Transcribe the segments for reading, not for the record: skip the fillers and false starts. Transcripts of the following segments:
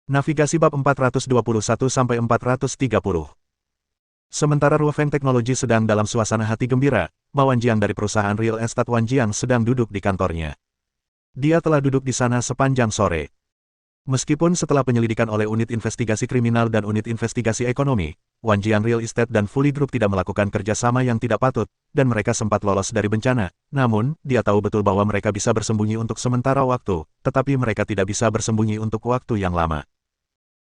Navigasi bab 421-430. Sementara Ruofeng Teknologi sedang dalam suasana hati gembira, Ma Wanjiang dari perusahaan Real Estate Wanjiang sedang duduk di kantornya. Dia telah duduk di sana sepanjang sore. Meskipun setelah penyelidikan oleh Unit Investigasi Kriminal dan Unit Investigasi Ekonomi, Wanjiang Real Estate dan Fully Group tidak melakukan kerjasama yang tidak patut, dan mereka sempat lolos dari bencana, namun, dia tahu betul bahwa mereka bisa bersembunyi untuk sementara waktu, tetapi mereka tidak bisa bersembunyi untuk waktu yang lama.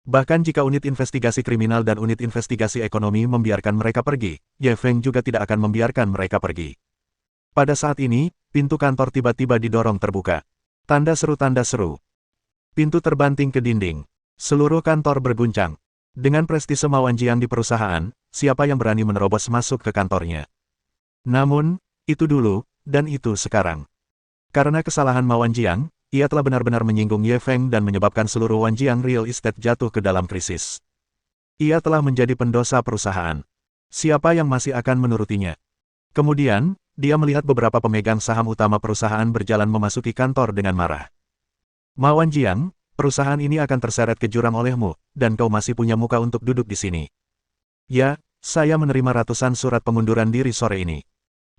Bahkan jika Unit Investigasi Kriminal dan Unit Investigasi Ekonomi membiarkan mereka pergi, Ye Feng juga tidak akan membiarkan mereka pergi. Pada saat ini, pintu kantor tiba-tiba didorong terbuka. Tanda seru, tanda seru. Pintu terbanting ke dinding. Seluruh kantor berguncang. Dengan prestise Ma Wanjiang di perusahaan, siapa yang berani menerobos masuk ke kantornya? Namun, itu dulu, dan itu sekarang. Karena kesalahan Ma Wanjiang, ia telah benar-benar menyinggung Ye Feng dan menyebabkan seluruh Wanjiang Real Estate jatuh ke dalam krisis. Ia telah menjadi pendosa perusahaan. Siapa yang masih akan menurutinya? Kemudian, dia melihat beberapa pemegang saham utama perusahaan berjalan memasuki kantor dengan marah. Ma Wanjiang, perusahaan ini akan terseret ke jurang olehmu, dan kau masih punya muka untuk duduk di sini. Ya, saya menerima ratusan surat pengunduran diri sore ini.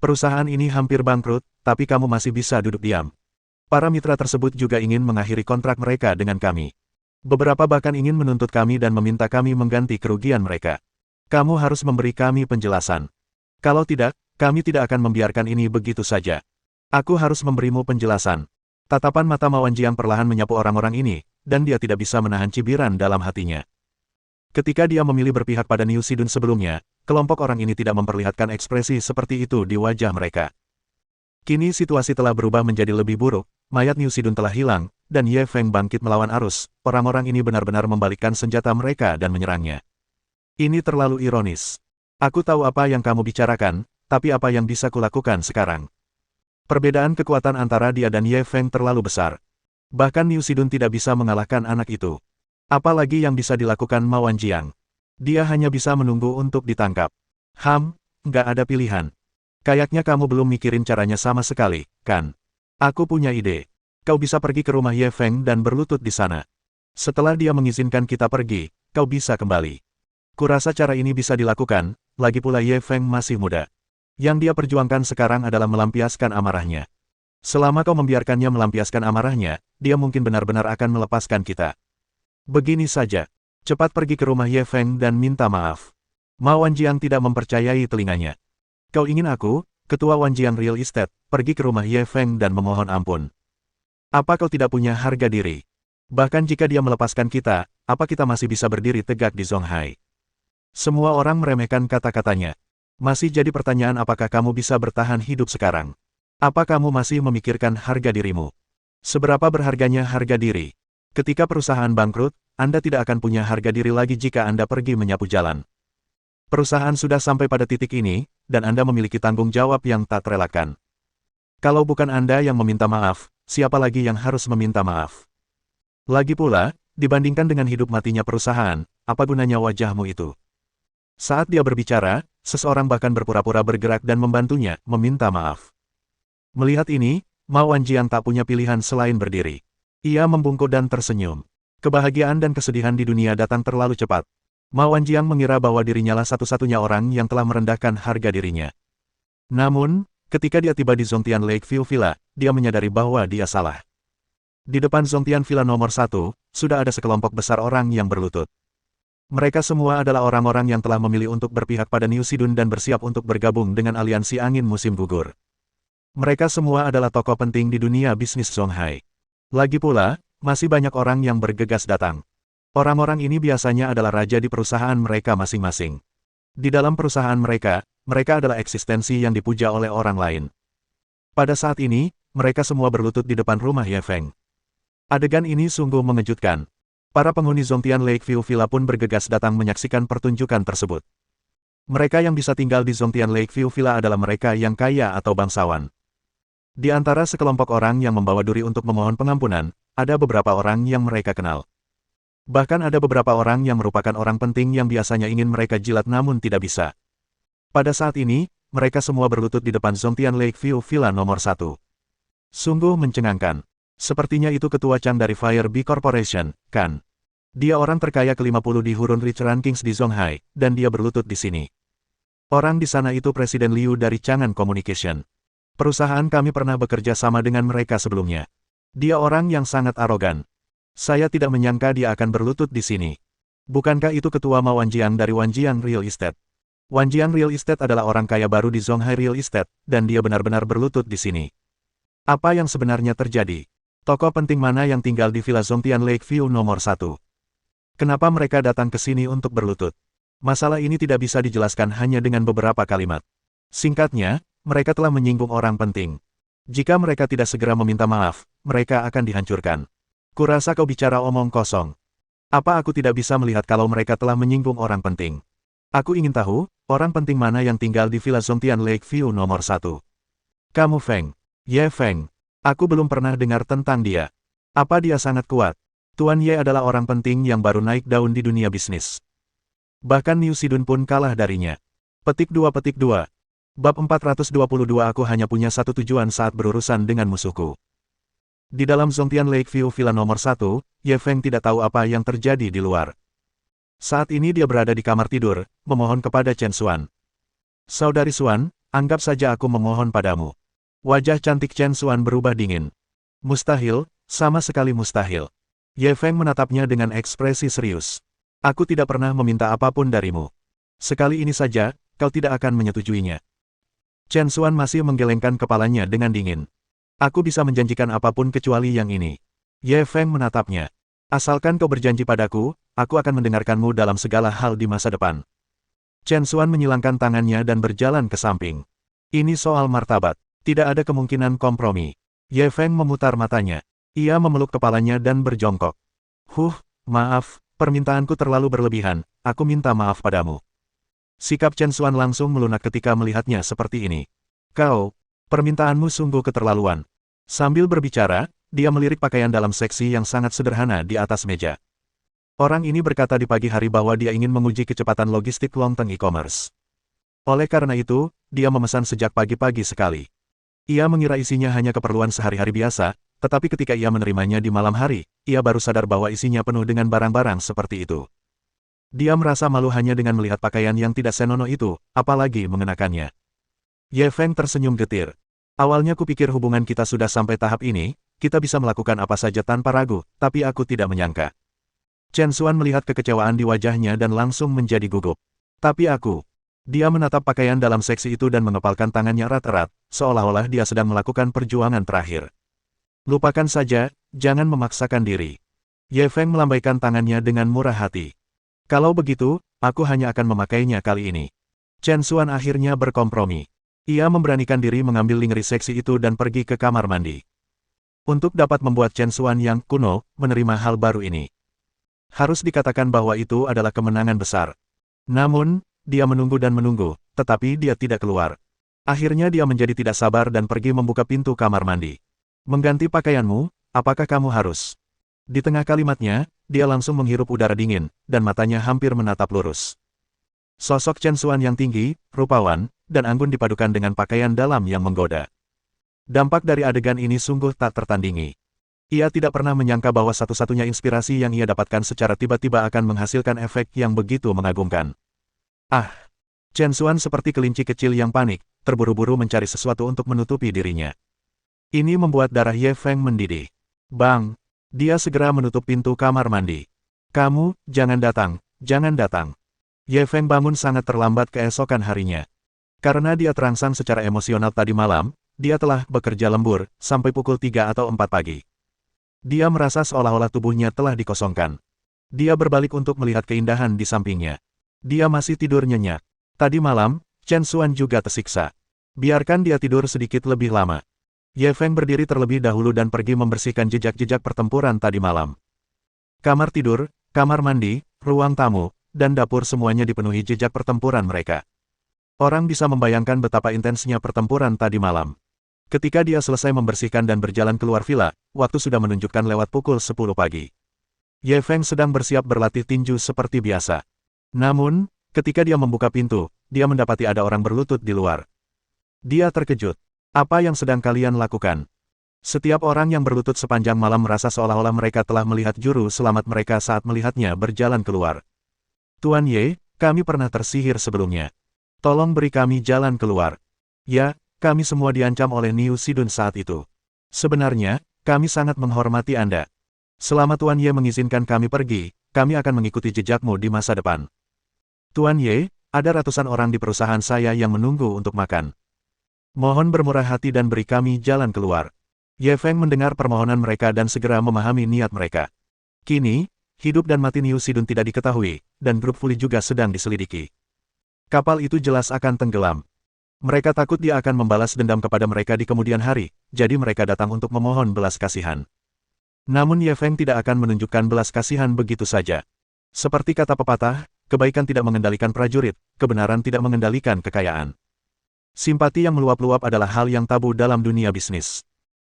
Perusahaan ini hampir bangkrut, tapi kamu masih bisa duduk diam. Para mitra tersebut juga ingin mengakhiri kontrak mereka dengan kami. Beberapa bahkan ingin menuntut kami dan meminta kami mengganti kerugian mereka. Kamu harus memberi kami penjelasan. Kalau tidak, kami tidak akan membiarkan ini begitu saja. Aku harus memberimu penjelasan. Tatapan mata Ma Wanjiang perlahan menyapu orang-orang ini, dan dia tidak bisa menahan cibiran dalam hatinya. Ketika dia memilih berpihak pada Niu Sidun sebelumnya, kelompok orang ini tidak memperlihatkan ekspresi seperti itu di wajah mereka. Kini situasi telah berubah menjadi lebih buruk, mayat Niu Sidun telah hilang, dan Ye Feng bangkit melawan arus, orang-orang ini benar-benar membalikkan senjata mereka dan menyerangnya. Ini terlalu ironis. Aku tahu apa yang kamu bicarakan, tapi apa yang bisa kulakukan sekarang? Perbedaan kekuatan antara dia dan Ye Feng terlalu besar. Bahkan Niu Sidun tidak bisa mengalahkan anak itu. Apalagi yang bisa dilakukan Ma Wanjiang? Dia hanya bisa menunggu untuk ditangkap. Nggak ada pilihan. Kayaknya kamu belum mikirin caranya sama sekali, kan? Aku punya ide. Kau bisa pergi ke rumah Ye Feng dan berlutut di sana. Setelah dia mengizinkan kita pergi, kau bisa kembali. Kurasa cara ini bisa dilakukan, lagi pula Ye Feng masih muda. Yang dia perjuangkan sekarang adalah melampiaskan amarahnya. Selama kau membiarkannya melampiaskan amarahnya, dia mungkin benar-benar akan melepaskan kita. Begini saja. Cepat pergi ke rumah Ye Feng dan minta maaf. Ma Wanjiang tidak mempercayai telinganya. Kau ingin aku, Ketua Wanjiang Real Estate, pergi ke rumah Ye Feng dan memohon ampun? Apa kau tidak punya harga diri? Bahkan jika dia melepaskan kita, apa kita masih bisa berdiri tegak di Zonghai? Semua orang meremehkan kata-katanya. Masih jadi pertanyaan apakah kamu bisa bertahan hidup sekarang? Apa kamu masih memikirkan harga dirimu? Seberapa berharganya harga diri? Ketika perusahaan bangkrut, Anda tidak akan punya harga diri lagi jika Anda pergi menyapu jalan. Perusahaan sudah sampai pada titik ini, dan Anda memiliki tanggung jawab yang tak terelakkan. Kalau bukan Anda yang meminta maaf, siapa lagi yang harus meminta maaf? Lagi pula, dibandingkan dengan hidup matinya perusahaan, apa gunanya wajahmu itu? Saat dia berbicara, seseorang bahkan berpura-pura bergerak dan membantunya, meminta maaf. Melihat ini, Ma Wanjiang tak punya pilihan selain berdiri. Ia membungkuk dan tersenyum. Kebahagiaan dan kesedihan di dunia datang terlalu cepat. Ma Wanjiang mengira bahwa dirinya lah satu-satunya orang yang telah merendahkan harga dirinya. Namun, ketika dia tiba di Zongtian Lakeview Villa, dia menyadari bahwa dia salah. Di depan Zongtian Villa nomor 1, sudah ada sekelompok besar orang yang berlutut. Mereka semua adalah orang-orang yang telah memilih untuk berpihak pada Niu Sidun dan bersiap untuk bergabung dengan aliansi angin musim gugur. Mereka semua adalah tokoh penting di dunia bisnis Zonghai. Lagi pula, masih banyak orang yang bergegas datang. Orang-orang ini biasanya adalah raja di perusahaan mereka masing-masing. Di dalam perusahaan mereka, mereka adalah eksistensi yang dipuja oleh orang lain. Pada saat ini, mereka semua berlutut di depan rumah Ye Feng. Adegan ini sungguh mengejutkan. Para penghuni Zongtian Lakeview Villa pun bergegas datang menyaksikan pertunjukan tersebut. Mereka yang bisa tinggal di Zongtian Lakeview Villa adalah mereka yang kaya atau bangsawan. Di antara sekelompok orang yang membawa duri untuk memohon pengampunan, ada beberapa orang yang mereka kenal. Bahkan ada beberapa orang yang merupakan orang penting yang biasanya ingin mereka jilat namun tidak bisa. Pada saat ini, mereka semua berlutut di depan Zongtian Lakeview Villa nomor 1. Sungguh mencengangkan. Sepertinya itu Ketua Chang dari Fire Bee Corporation, kan? Dia orang terkaya ke-50 di Hurun Rich Rankings di Zonghai, dan dia berlutut di sini. Orang di sana itu Presiden Liu dari Chang'an Communication. Perusahaan kami pernah bekerja sama dengan mereka sebelumnya. Dia orang yang sangat arogan. Saya tidak menyangka dia akan berlutut di sini. Bukankah itu ketua Ma Wanjiang dari Wanjiang Real Estate? Wanjiang Real Estate adalah orang kaya baru di Zonghai Real Estate, dan dia benar-benar berlutut di sini. Apa yang sebenarnya terjadi? Tokoh penting mana yang tinggal di Villa Zongtian Lakeview nomor 1? Kenapa mereka datang ke sini untuk berlutut? Masalah ini tidak bisa dijelaskan hanya dengan beberapa kalimat. Singkatnya, mereka telah menyinggung orang penting. Jika mereka tidak segera meminta maaf, mereka akan dihancurkan. Kurasa kau bicara omong kosong. Apa aku tidak bisa melihat kalau mereka telah menyinggung orang penting? Aku ingin tahu, orang penting mana yang tinggal di Villa Zongtian Lakeview nomor 1? Kamu Feng. Ye Feng. Aku belum pernah dengar tentang dia. Apa dia sangat kuat? Tuan Ye adalah orang penting yang baru naik daun di dunia bisnis. Bahkan Niu Sidun pun kalah darinya. Petik 2. Bab 422 Aku hanya punya satu tujuan saat berurusan dengan musuhku. Di dalam Zongtian Lakeview Villa nomor 1, Ye Feng tidak tahu apa yang terjadi di luar. Saat ini dia berada di kamar tidur, memohon kepada Chen Xuan. Saudari Xuan, anggap saja aku memohon padamu. Wajah cantik Chen Xuan berubah dingin. Mustahil, sama sekali mustahil. Ye Feng menatapnya dengan ekspresi serius. Aku tidak pernah meminta apapun darimu. Sekali ini saja, kau tidak akan menyetujuinya. Chen Xuan masih menggelengkan kepalanya dengan dingin. Aku bisa menjanjikan apapun kecuali yang ini. Ye Feng menatapnya. Asalkan kau berjanji padaku, aku akan mendengarkanmu dalam segala hal di masa depan. Chen Xuan menyilangkan tangannya dan berjalan ke samping. Ini soal martabat. Tidak ada kemungkinan kompromi. Ye Feng memutar matanya. Ia memeluk kepalanya dan berjongkok. Maaf, permintaanku terlalu berlebihan, aku minta maaf padamu. Sikap Chen Xuan langsung melunak ketika melihatnya seperti ini. Permintaanmu sungguh keterlaluan. Sambil berbicara, dia melirik pakaian dalam seksi yang sangat sederhana di atas meja. Orang ini berkata di pagi hari bahwa dia ingin menguji kecepatan logistik Longteng e-commerce. Oleh karena itu, dia memesan sejak pagi-pagi sekali. Ia mengira isinya hanya keperluan sehari-hari biasa, tetapi ketika ia menerimanya di malam hari, ia baru sadar bahwa isinya penuh dengan barang-barang seperti itu. Dia merasa malu hanya dengan melihat pakaian yang tidak senonoh itu, apalagi mengenakannya. Ye Feng tersenyum getir. Awalnya kupikir hubungan kita sudah sampai tahap ini, kita bisa melakukan apa saja tanpa ragu, tapi aku tidak menyangka. Chen Xuan melihat kekecewaan di wajahnya dan langsung menjadi gugup. Tapi aku. Dia menatap pakaian dalam seksi itu dan mengepalkan tangannya erat-erat, seolah-olah dia sedang melakukan perjuangan terakhir. Lupakan saja, jangan memaksakan diri. Ye Feng melambaikan tangannya dengan murah hati. Kalau begitu, aku hanya akan memakainya kali ini. Chen Xuan akhirnya berkompromi. Ia memberanikan diri mengambil lingerie seksi itu dan pergi ke kamar mandi. Untuk dapat membuat Chen Xuan yang kuno menerima hal baru ini. Harus dikatakan bahwa itu adalah kemenangan besar. Namun, dia menunggu dan menunggu, tetapi dia tidak keluar. Akhirnya dia menjadi tidak sabar dan pergi membuka pintu kamar mandi. Mengganti pakaianmu, apakah kamu harus? Di tengah kalimatnya, dia langsung menghirup udara dingin, dan matanya hampir menatap lurus. Sosok Chen Xuan yang tinggi, rupawan, dan anggun dipadukan dengan pakaian dalam yang menggoda. Dampak dari adegan ini sungguh tak tertandingi. Ia tidak pernah menyangka bahwa satu-satunya inspirasi yang ia dapatkan secara tiba-tiba akan menghasilkan efek yang begitu mengagumkan. Chen Xuan seperti kelinci kecil yang panik, terburu-buru mencari sesuatu untuk menutupi dirinya. Ini membuat darah Ye Feng mendidih. Bang! Dia segera menutup pintu kamar mandi. Kamu, jangan datang, jangan datang. Ye Feng bangun sangat terlambat keesokan harinya. Karena dia terangsang secara emosional tadi malam, dia telah bekerja lembur, sampai pukul 3 atau 4 pagi. Dia merasa seolah-olah tubuhnya telah dikosongkan. Dia berbalik untuk melihat keindahan di sampingnya. Dia masih tidur nyenyak. Tadi malam, Chen Xuan juga tersiksa. Biarkan dia tidur sedikit lebih lama. Ye Feng berdiri terlebih dahulu dan pergi membersihkan jejak-jejak pertempuran tadi malam. Kamar tidur, kamar mandi, ruang tamu, dan dapur semuanya dipenuhi jejak pertempuran mereka. Orang bisa membayangkan betapa intensnya pertempuran tadi malam. Ketika dia selesai membersihkan dan berjalan keluar villa, waktu sudah menunjukkan lewat pukul 10 pagi. Ye Feng sedang bersiap berlatih tinju seperti biasa. Namun, ketika dia membuka pintu, dia mendapati ada orang berlutut di luar. Dia terkejut. Apa yang sedang kalian lakukan? Setiap orang yang berlutut sepanjang malam merasa seolah-olah mereka telah melihat juru selamat mereka saat melihatnya berjalan keluar. Tuan Ye, kami pernah tersihir sebelumnya. Tolong beri kami jalan keluar. Ya, kami semua diancam oleh Niu Sidun saat itu. Sebenarnya, kami sangat menghormati Anda. Selama Tuan Ye mengizinkan kami pergi, kami akan mengikuti jejakmu di masa depan. Tuan Ye, ada ratusan orang di perusahaan saya yang menunggu untuk makan. Mohon bermurah hati dan beri kami jalan keluar. Ye Feng mendengar permohonan mereka dan segera memahami niat mereka. Kini, hidup dan mati Niu Sidun tidak diketahui, dan grup Fuli juga sedang diselidiki. Kapal itu jelas akan tenggelam. Mereka takut dia akan membalas dendam kepada mereka di kemudian hari, jadi mereka datang untuk memohon belas kasihan. Namun Ye Feng tidak akan menunjukkan belas kasihan begitu saja. Seperti kata pepatah, kebaikan tidak mengendalikan prajurit, kebenaran tidak mengendalikan kekayaan. Simpati yang meluap-luap adalah hal yang tabu dalam dunia bisnis.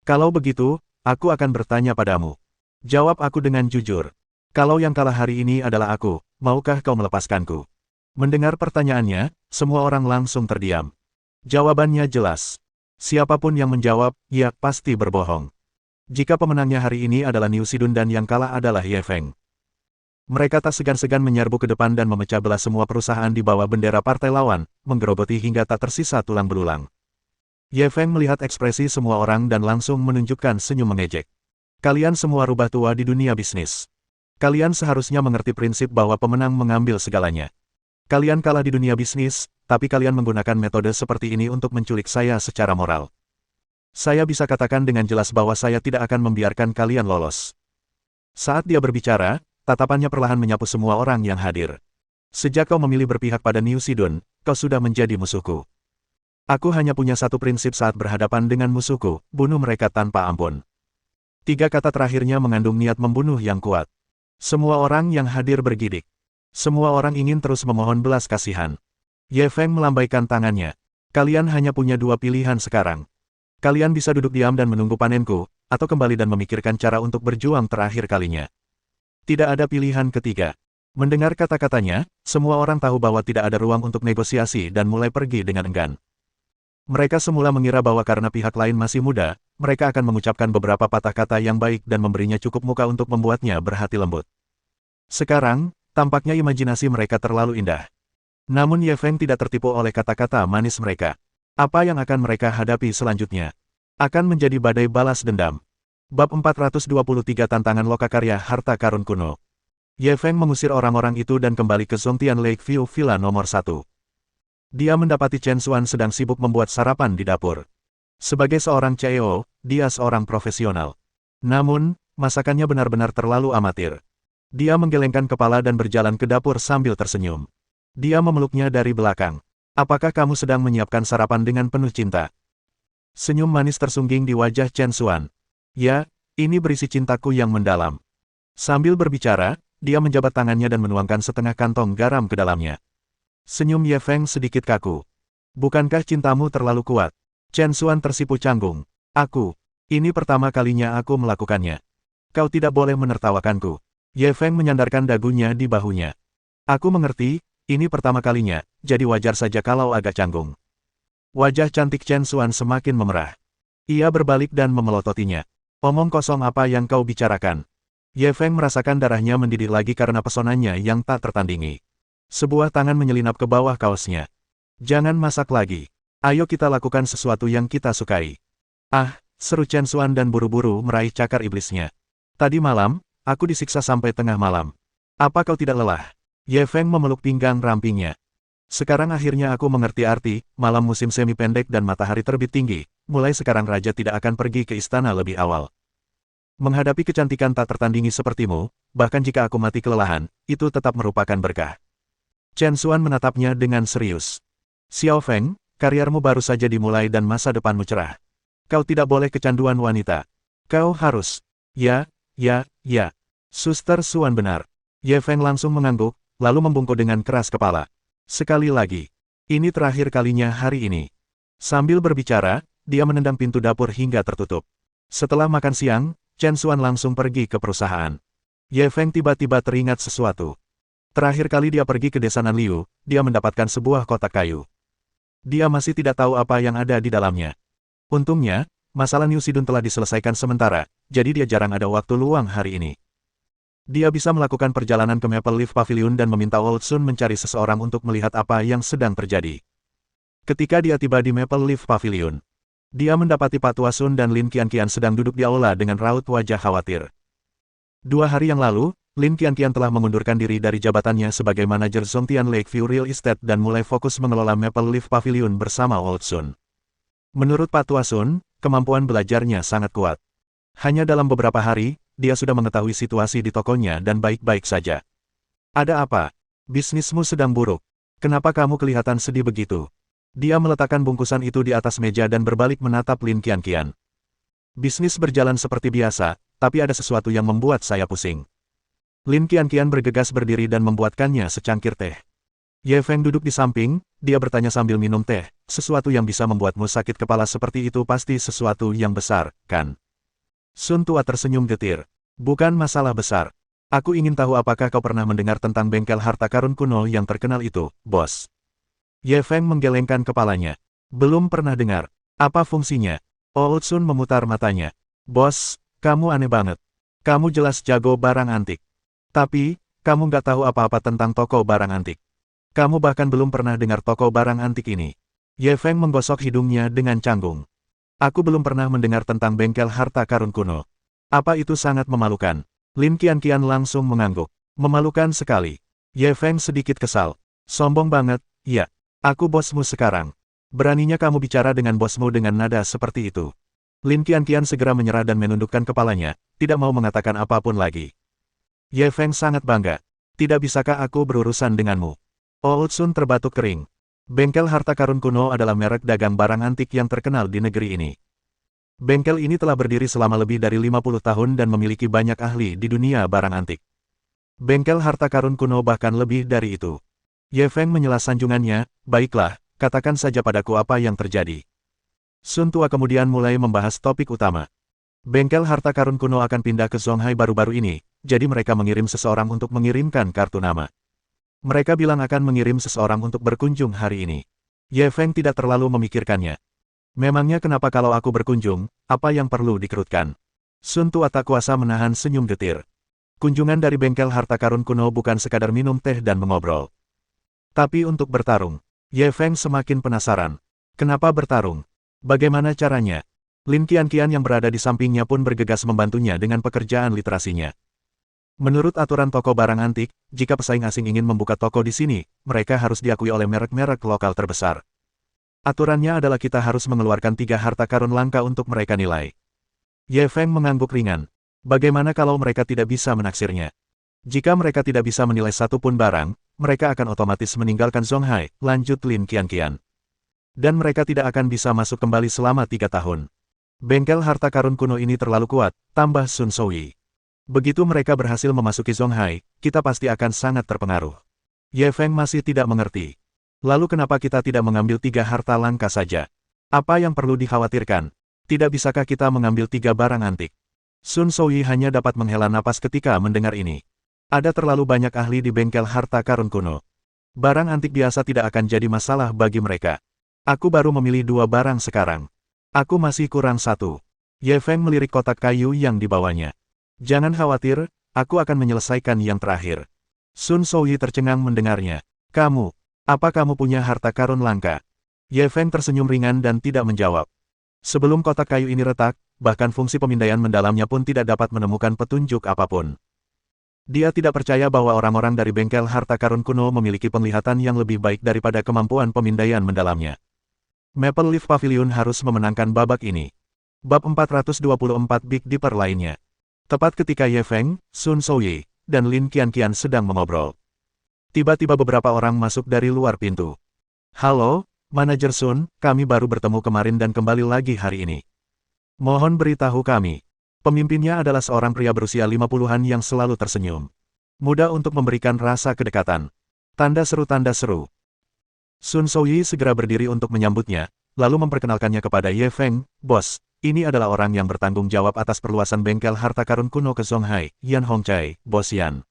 Kalau begitu, aku akan bertanya padamu. Jawab aku dengan jujur. Kalau yang kalah hari ini adalah aku, maukah kau melepaskanku? Mendengar pertanyaannya, semua orang langsung terdiam. Jawabannya jelas. Siapapun yang menjawab, ya pasti berbohong. Jika pemenangnya hari ini adalah Niu Sidun dan yang kalah adalah Ye Feng. Mereka tak segan-segan menyerbu ke depan dan memecah belah semua perusahaan di bawah bendera partai lawan, menggerogoti hingga tak tersisa tulang belulang. Ye Feng melihat ekspresi semua orang dan langsung menunjukkan senyum mengejek. Kalian semua rubah tua di dunia bisnis. Kalian seharusnya mengerti prinsip bahwa pemenang mengambil segalanya. Kalian kalah di dunia bisnis, tapi kalian menggunakan metode seperti ini untuk menculik saya secara moral. Saya bisa katakan dengan jelas bahwa saya tidak akan membiarkan kalian lolos. Saat dia berbicara, tatapannya perlahan menyapu semua orang yang hadir. Sejak kau memilih berpihak pada Niu Sidun, kau sudah menjadi musuhku. Aku hanya punya satu prinsip saat berhadapan dengan musuhku, bunuh mereka tanpa ampun. 3 kata terakhirnya mengandung niat membunuh yang kuat. Semua orang yang hadir bergidik. Semua orang ingin terus memohon belas kasihan. Ye Feng melambaikan tangannya. Kalian hanya punya 2 pilihan sekarang. Kalian bisa duduk diam dan menunggu panenku, atau kembali dan memikirkan cara untuk berjuang terakhir kalinya. Tidak ada pilihan ketiga. Mendengar kata-katanya, semua orang tahu bahwa tidak ada ruang untuk negosiasi dan mulai pergi dengan enggan. Mereka semula mengira bahwa karena pihak lain masih muda, mereka akan mengucapkan beberapa patah kata yang baik dan memberinya cukup muka untuk membuatnya berhati lembut. Sekarang, tampaknya imajinasi mereka terlalu indah. Namun Ye Feng tidak tertipu oleh kata-kata manis mereka. Apa yang akan mereka hadapi selanjutnya? Akan menjadi badai balas dendam. Bab 423 Tantangan Lokakarya Harta Karun Kuno. Ye Feng mengusir orang-orang itu dan kembali ke Zongtian Lakeview Villa nomor 1. Dia mendapati Chen Xuan sedang sibuk membuat sarapan di dapur. Sebagai seorang CEO, dia seorang profesional. Namun, masakannya benar-benar terlalu amatir. Dia menggelengkan kepala dan berjalan ke dapur sambil tersenyum. Dia memeluknya dari belakang. Apakah kamu sedang menyiapkan sarapan dengan penuh cinta? Senyum manis tersungging di wajah Chen Xuan. Ya, ini berisi cintaku yang mendalam. Sambil berbicara, dia menjabat tangannya dan menuangkan setengah kantong garam ke dalamnya. Senyum Ye Feng sedikit kaku. Bukankah cintamu terlalu kuat? Chen Xuan tersipu canggung. Ini pertama kalinya aku melakukannya. Kau tidak boleh menertawakanku. Ye Feng menyandarkan dagunya di bahunya. Aku mengerti, ini pertama kalinya, jadi wajar saja kalau agak canggung. Wajah cantik Chen Xuan semakin memerah. Ia berbalik dan memelototinya. Omong kosong apa yang kau bicarakan? Ye Feng merasakan darahnya mendidih lagi karena pesonanya yang tak tertandingi. Sebuah tangan menyelinap ke bawah kaosnya. Jangan masak lagi. Ayo kita lakukan sesuatu yang kita sukai. Ah, seru Chen Xuan dan buru-buru meraih cakar iblisnya. Tadi malam, aku disiksa sampai tengah malam. Apa kau tidak lelah? Ye Feng memeluk pinggang rampingnya. Sekarang akhirnya aku mengerti arti, malam musim semi pendek dan matahari terbit tinggi. Mulai sekarang raja tidak akan pergi ke istana lebih awal. Menghadapi kecantikan tak tertandingi sepertimu, bahkan jika aku mati kelelahan, itu tetap merupakan berkah. Chen Xuan menatapnya dengan serius. Xiao Feng, kariermu baru saja dimulai dan masa depanmu cerah. Kau tidak boleh kecanduan wanita. Kau harus. Ya. Suster Xuan benar. Ye Feng langsung mengangguk, lalu membungkuk dengan keras kepala. Sekali lagi. Ini terakhir kalinya hari ini. Sambil berbicara, dia menendang pintu dapur hingga tertutup. Setelah makan siang, Chen Xuan langsung pergi ke perusahaan. Ye Feng tiba-tiba teringat sesuatu. Terakhir kali dia pergi ke desa Nanliu, dia mendapatkan sebuah kotak kayu. Dia masih tidak tahu apa yang ada di dalamnya. Untungnya, Masalah New Sidun telah diselesaikan sementara, jadi dia jarang ada waktu luang hari ini. Dia bisa melakukan perjalanan ke Maple Leaf Pavilion dan meminta Old Sun mencari seseorang untuk melihat apa yang sedang terjadi. Ketika dia tiba di Maple Leaf Pavilion, dia mendapati Pak Tua Sun dan Lin Qianqian sedang duduk di aula dengan raut wajah khawatir. 2 hari yang lalu, Lin Qianqian telah mengundurkan diri dari jabatannya sebagai manajer Zhongtian Lakeview Real Estate dan mulai fokus mengelola Maple Leaf Pavilion bersama Old Sun. Menurut Pak Tua Sun, kemampuan belajarnya sangat kuat. Hanya dalam beberapa hari, dia sudah mengetahui situasi di tokonya dan baik-baik saja. Ada apa? Bisnismu sedang buruk. Kenapa kamu kelihatan sedih begitu? Dia meletakkan bungkusan itu di atas meja dan berbalik menatap Lin Qianqian. Bisnis berjalan seperti biasa, tapi ada sesuatu yang membuat saya pusing. Lin Qianqian bergegas berdiri dan membuatkannya secangkir teh. Ye Feng duduk di samping, dia bertanya sambil minum teh, sesuatu yang bisa membuatmu sakit kepala seperti itu pasti sesuatu yang besar, kan? Sun Tua tersenyum getir. Bukan masalah besar. Aku ingin tahu apakah kau pernah mendengar tentang bengkel harta karun kuno yang terkenal itu, bos? Ye Feng menggelengkan kepalanya. Belum pernah dengar. Apa fungsinya? Old Sun memutar matanya. Bos, kamu aneh banget. Kamu jelas jago barang antik. Tapi, kamu nggak tahu apa-apa tentang toko barang antik. Kamu bahkan belum pernah dengar toko barang antik ini. Ye Feng menggosok hidungnya dengan canggung. Aku belum pernah mendengar tentang bengkel harta karun kuno. Apa itu sangat memalukan? Lin Qianqian langsung mengangguk. Memalukan sekali. Ye Feng sedikit kesal. Sombong banget, iya. Aku bosmu sekarang. Beraninya kamu bicara dengan bosmu dengan nada seperti itu. Lin Qianqian segera menyerah dan menundukkan kepalanya, tidak mau mengatakan apapun lagi. Ye Feng sangat bangga. Tidak bisakah aku berurusan denganmu? Old Sun terbatuk kering. Bengkel harta karun kuno adalah merek dagang barang antik yang terkenal di negeri ini. Bengkel ini telah berdiri selama lebih dari 50 tahun dan memiliki banyak ahli di dunia barang antik. Bengkel harta karun kuno bahkan lebih dari itu. Ye Feng menyela sanjungannya, baiklah, katakan saja padaku apa yang terjadi. Sun Tua kemudian mulai membahas topik utama. Bengkel harta karun kuno akan pindah ke Zonghai baru-baru ini, jadi mereka mengirim seseorang untuk mengirimkan kartu nama. Mereka bilang akan mengirim seseorang untuk berkunjung hari ini. Ye Feng tidak terlalu memikirkannya. Memangnya kenapa kalau aku berkunjung, apa yang perlu dikerutkan? Sun Tua tak kuasa menahan senyum getir. Kunjungan dari bengkel harta karun kuno bukan sekadar minum teh dan mengobrol. Tapi untuk bertarung. Ye Feng semakin penasaran. Kenapa bertarung? Bagaimana caranya? Lin Qianqian yang berada di sampingnya pun bergegas membantunya dengan pekerjaan literasinya. Menurut aturan toko barang antik, jika pesaing asing ingin membuka toko di sini, mereka harus diakui oleh merek-merek lokal terbesar. Aturannya adalah kita harus mengeluarkan 3 harta karun langka untuk mereka nilai. Ye Feng mengangguk ringan. Bagaimana kalau mereka tidak bisa menaksirnya? Jika mereka tidak bisa menilai satu pun barang, mereka akan otomatis meninggalkan Zonghai, lanjut Lin Qianqian. Dan mereka tidak akan bisa masuk kembali selama 3 tahun. Bengkel harta karun kuno ini terlalu kuat, tambah Sun Souyi. Begitu mereka berhasil memasuki Zonghai, kita pasti akan sangat terpengaruh. Ye Feng masih tidak mengerti. Lalu kenapa kita tidak mengambil 3 harta langka saja? Apa yang perlu dikhawatirkan? Tidak bisakah kita mengambil 3 barang antik? Sun Souyi hanya dapat menghela napas ketika mendengar ini. Ada terlalu banyak ahli di bengkel harta karun kuno. Barang antik biasa tidak akan jadi masalah bagi mereka. Aku baru memilih 2 barang sekarang. Aku masih kurang 1. Ye Feng melirik kotak kayu yang dibawanya. Jangan khawatir, aku akan menyelesaikan yang terakhir. Sun Souyi tercengang mendengarnya. Apa kamu punya harta karun langka? Ye Feng tersenyum ringan dan tidak menjawab. Sebelum kotak kayu ini retak, bahkan fungsi pemindaian mendalamnya pun tidak dapat menemukan petunjuk apapun. Dia tidak percaya bahwa orang-orang dari bengkel harta karun kuno memiliki penglihatan yang lebih baik daripada kemampuan pemindaian mendalamnya. Maple Leaf Pavilion harus memenangkan babak ini. Bab 424 Big Dipper lainnya. Tepat ketika Ye Feng, Sun Souyi, dan Lin Qianqian sedang mengobrol. Tiba-tiba beberapa orang masuk dari luar pintu. Halo, Manajer Sun, kami baru bertemu kemarin dan kembali lagi hari ini. Mohon beritahu kami. Pemimpinnya adalah seorang pria berusia 50-an yang selalu tersenyum. Mudah untuk memberikan rasa kedekatan. Tanda seru. Sun Souyi segera berdiri untuk menyambutnya, lalu memperkenalkannya kepada Ye Feng. Bos, ini adalah orang yang bertanggung jawab atas perluasan bengkel harta karun kuno ke Zonghai, Yan Hongcai, Bos Yan.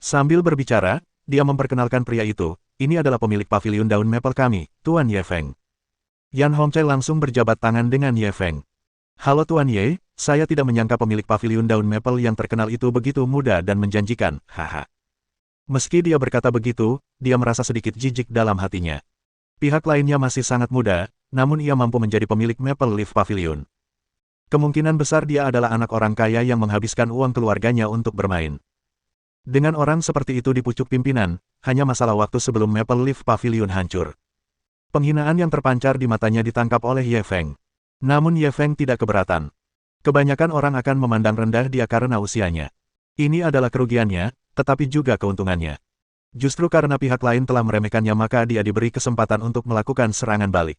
Sambil berbicara, dia memperkenalkan pria itu, ini adalah pemilik pavilion daun maple kami, Tuan Ye Feng. Yan Hongcai langsung berjabat tangan dengan Ye Feng. Halo Tuan Ye, saya tidak menyangka pemilik paviliun daun maple yang terkenal itu begitu muda dan menjanjikan, haha. Meski dia berkata begitu, dia merasa sedikit jijik dalam hatinya. Pihak lainnya masih sangat muda, namun ia mampu menjadi pemilik Maple Leaf Pavilion. Kemungkinan besar dia adalah anak orang kaya yang menghabiskan uang keluarganya untuk bermain. Dengan orang seperti itu di pucuk pimpinan, hanya masalah waktu sebelum Maple Leaf Pavilion hancur. Penghinaan yang terpancar di matanya ditangkap oleh Ye Feng. Namun Ye Feng tidak keberatan. Kebanyakan orang akan memandang rendah dia karena usianya. Ini adalah kerugiannya, tetapi juga keuntungannya. Justru karena pihak lain telah meremehkannya maka dia diberi kesempatan untuk melakukan serangan balik.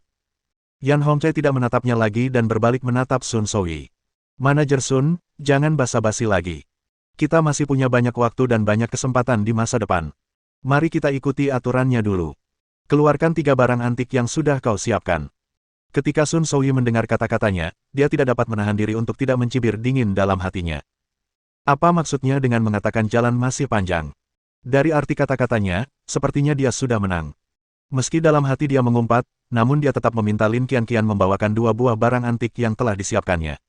Yan Hongchai tidak menatapnya lagi dan berbalik menatap Sun Souyi. Manajer Sun, jangan basa-basi lagi. Kita masih punya banyak waktu dan banyak kesempatan di masa depan. Mari kita ikuti aturannya dulu. Keluarkan 3 barang antik yang sudah kau siapkan. Ketika Sun Souyi mendengar kata-katanya, dia tidak dapat menahan diri untuk tidak mencibir dingin dalam hatinya. Apa maksudnya dengan mengatakan jalan masih panjang? Dari arti kata-katanya, sepertinya dia sudah menang. Meski dalam hati dia mengumpat, namun dia tetap meminta Lin Qianqian membawakan 2 buah barang antik yang telah disiapkannya.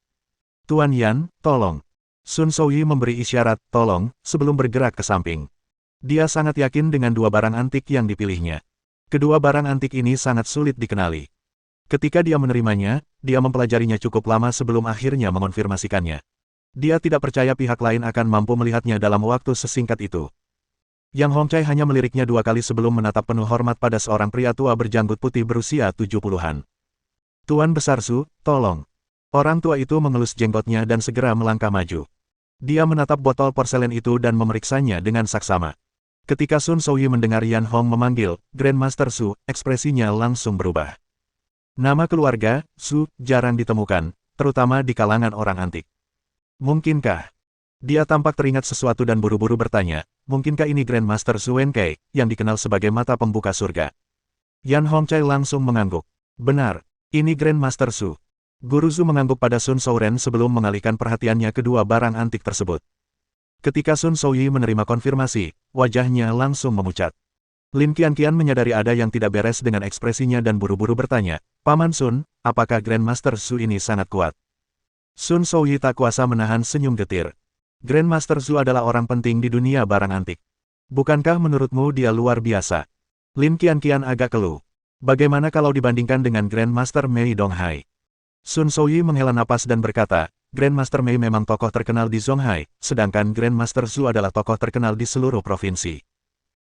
Tuan Yan, tolong. Sun Souyi memberi isyarat, tolong, sebelum bergerak ke samping. Dia sangat yakin dengan 2 barang antik yang dipilihnya. Kedua barang antik ini sangat sulit dikenali. Ketika dia menerimanya, dia mempelajarinya cukup lama sebelum akhirnya mengonfirmasikannya. Dia tidak percaya pihak lain akan mampu melihatnya dalam waktu sesingkat itu. Yang Hongchai hanya meliriknya 2 kali sebelum menatap penuh hormat pada seorang pria tua berjanggut putih berusia 70-an. Tuan Besar Su, tolong. Orang tua itu mengelus jenggotnya dan segera melangkah maju. Dia menatap botol porselen itu dan memeriksanya dengan saksama. Ketika Sun Souyi mendengar Yan Hong memanggil, Grandmaster Su, ekspresinya langsung berubah. Nama keluarga, Su, jarang ditemukan, terutama di kalangan orang antik. Mungkinkah? Dia tampak teringat sesuatu dan buru-buru bertanya, mungkinkah ini Grandmaster Su Wenkei, yang dikenal sebagai mata pembuka surga? Yan Hongchai langsung mengangguk. Benar, ini Grandmaster Su. Guru Su mengangguk pada Sun Souren sebelum mengalihkan perhatiannya kedua barang antik tersebut. Ketika Sun Souyi menerima konfirmasi, wajahnya langsung memucat. Lin Qianqian menyadari ada yang tidak beres dengan ekspresinya dan buru-buru bertanya, Paman Sun, apakah Grandmaster Su ini sangat kuat? Sun Souyi tak kuasa menahan senyum getir. Grandmaster Su adalah orang penting di dunia barang antik. Bukankah menurutmu dia luar biasa? Lin Qianqian agak keluh. Bagaimana kalau dibandingkan dengan Grandmaster Mei Donghai? Sun Souyi menghela napas dan berkata, Grandmaster Mei memang tokoh terkenal di Zonghai, sedangkan Grandmaster Su adalah tokoh terkenal di seluruh provinsi.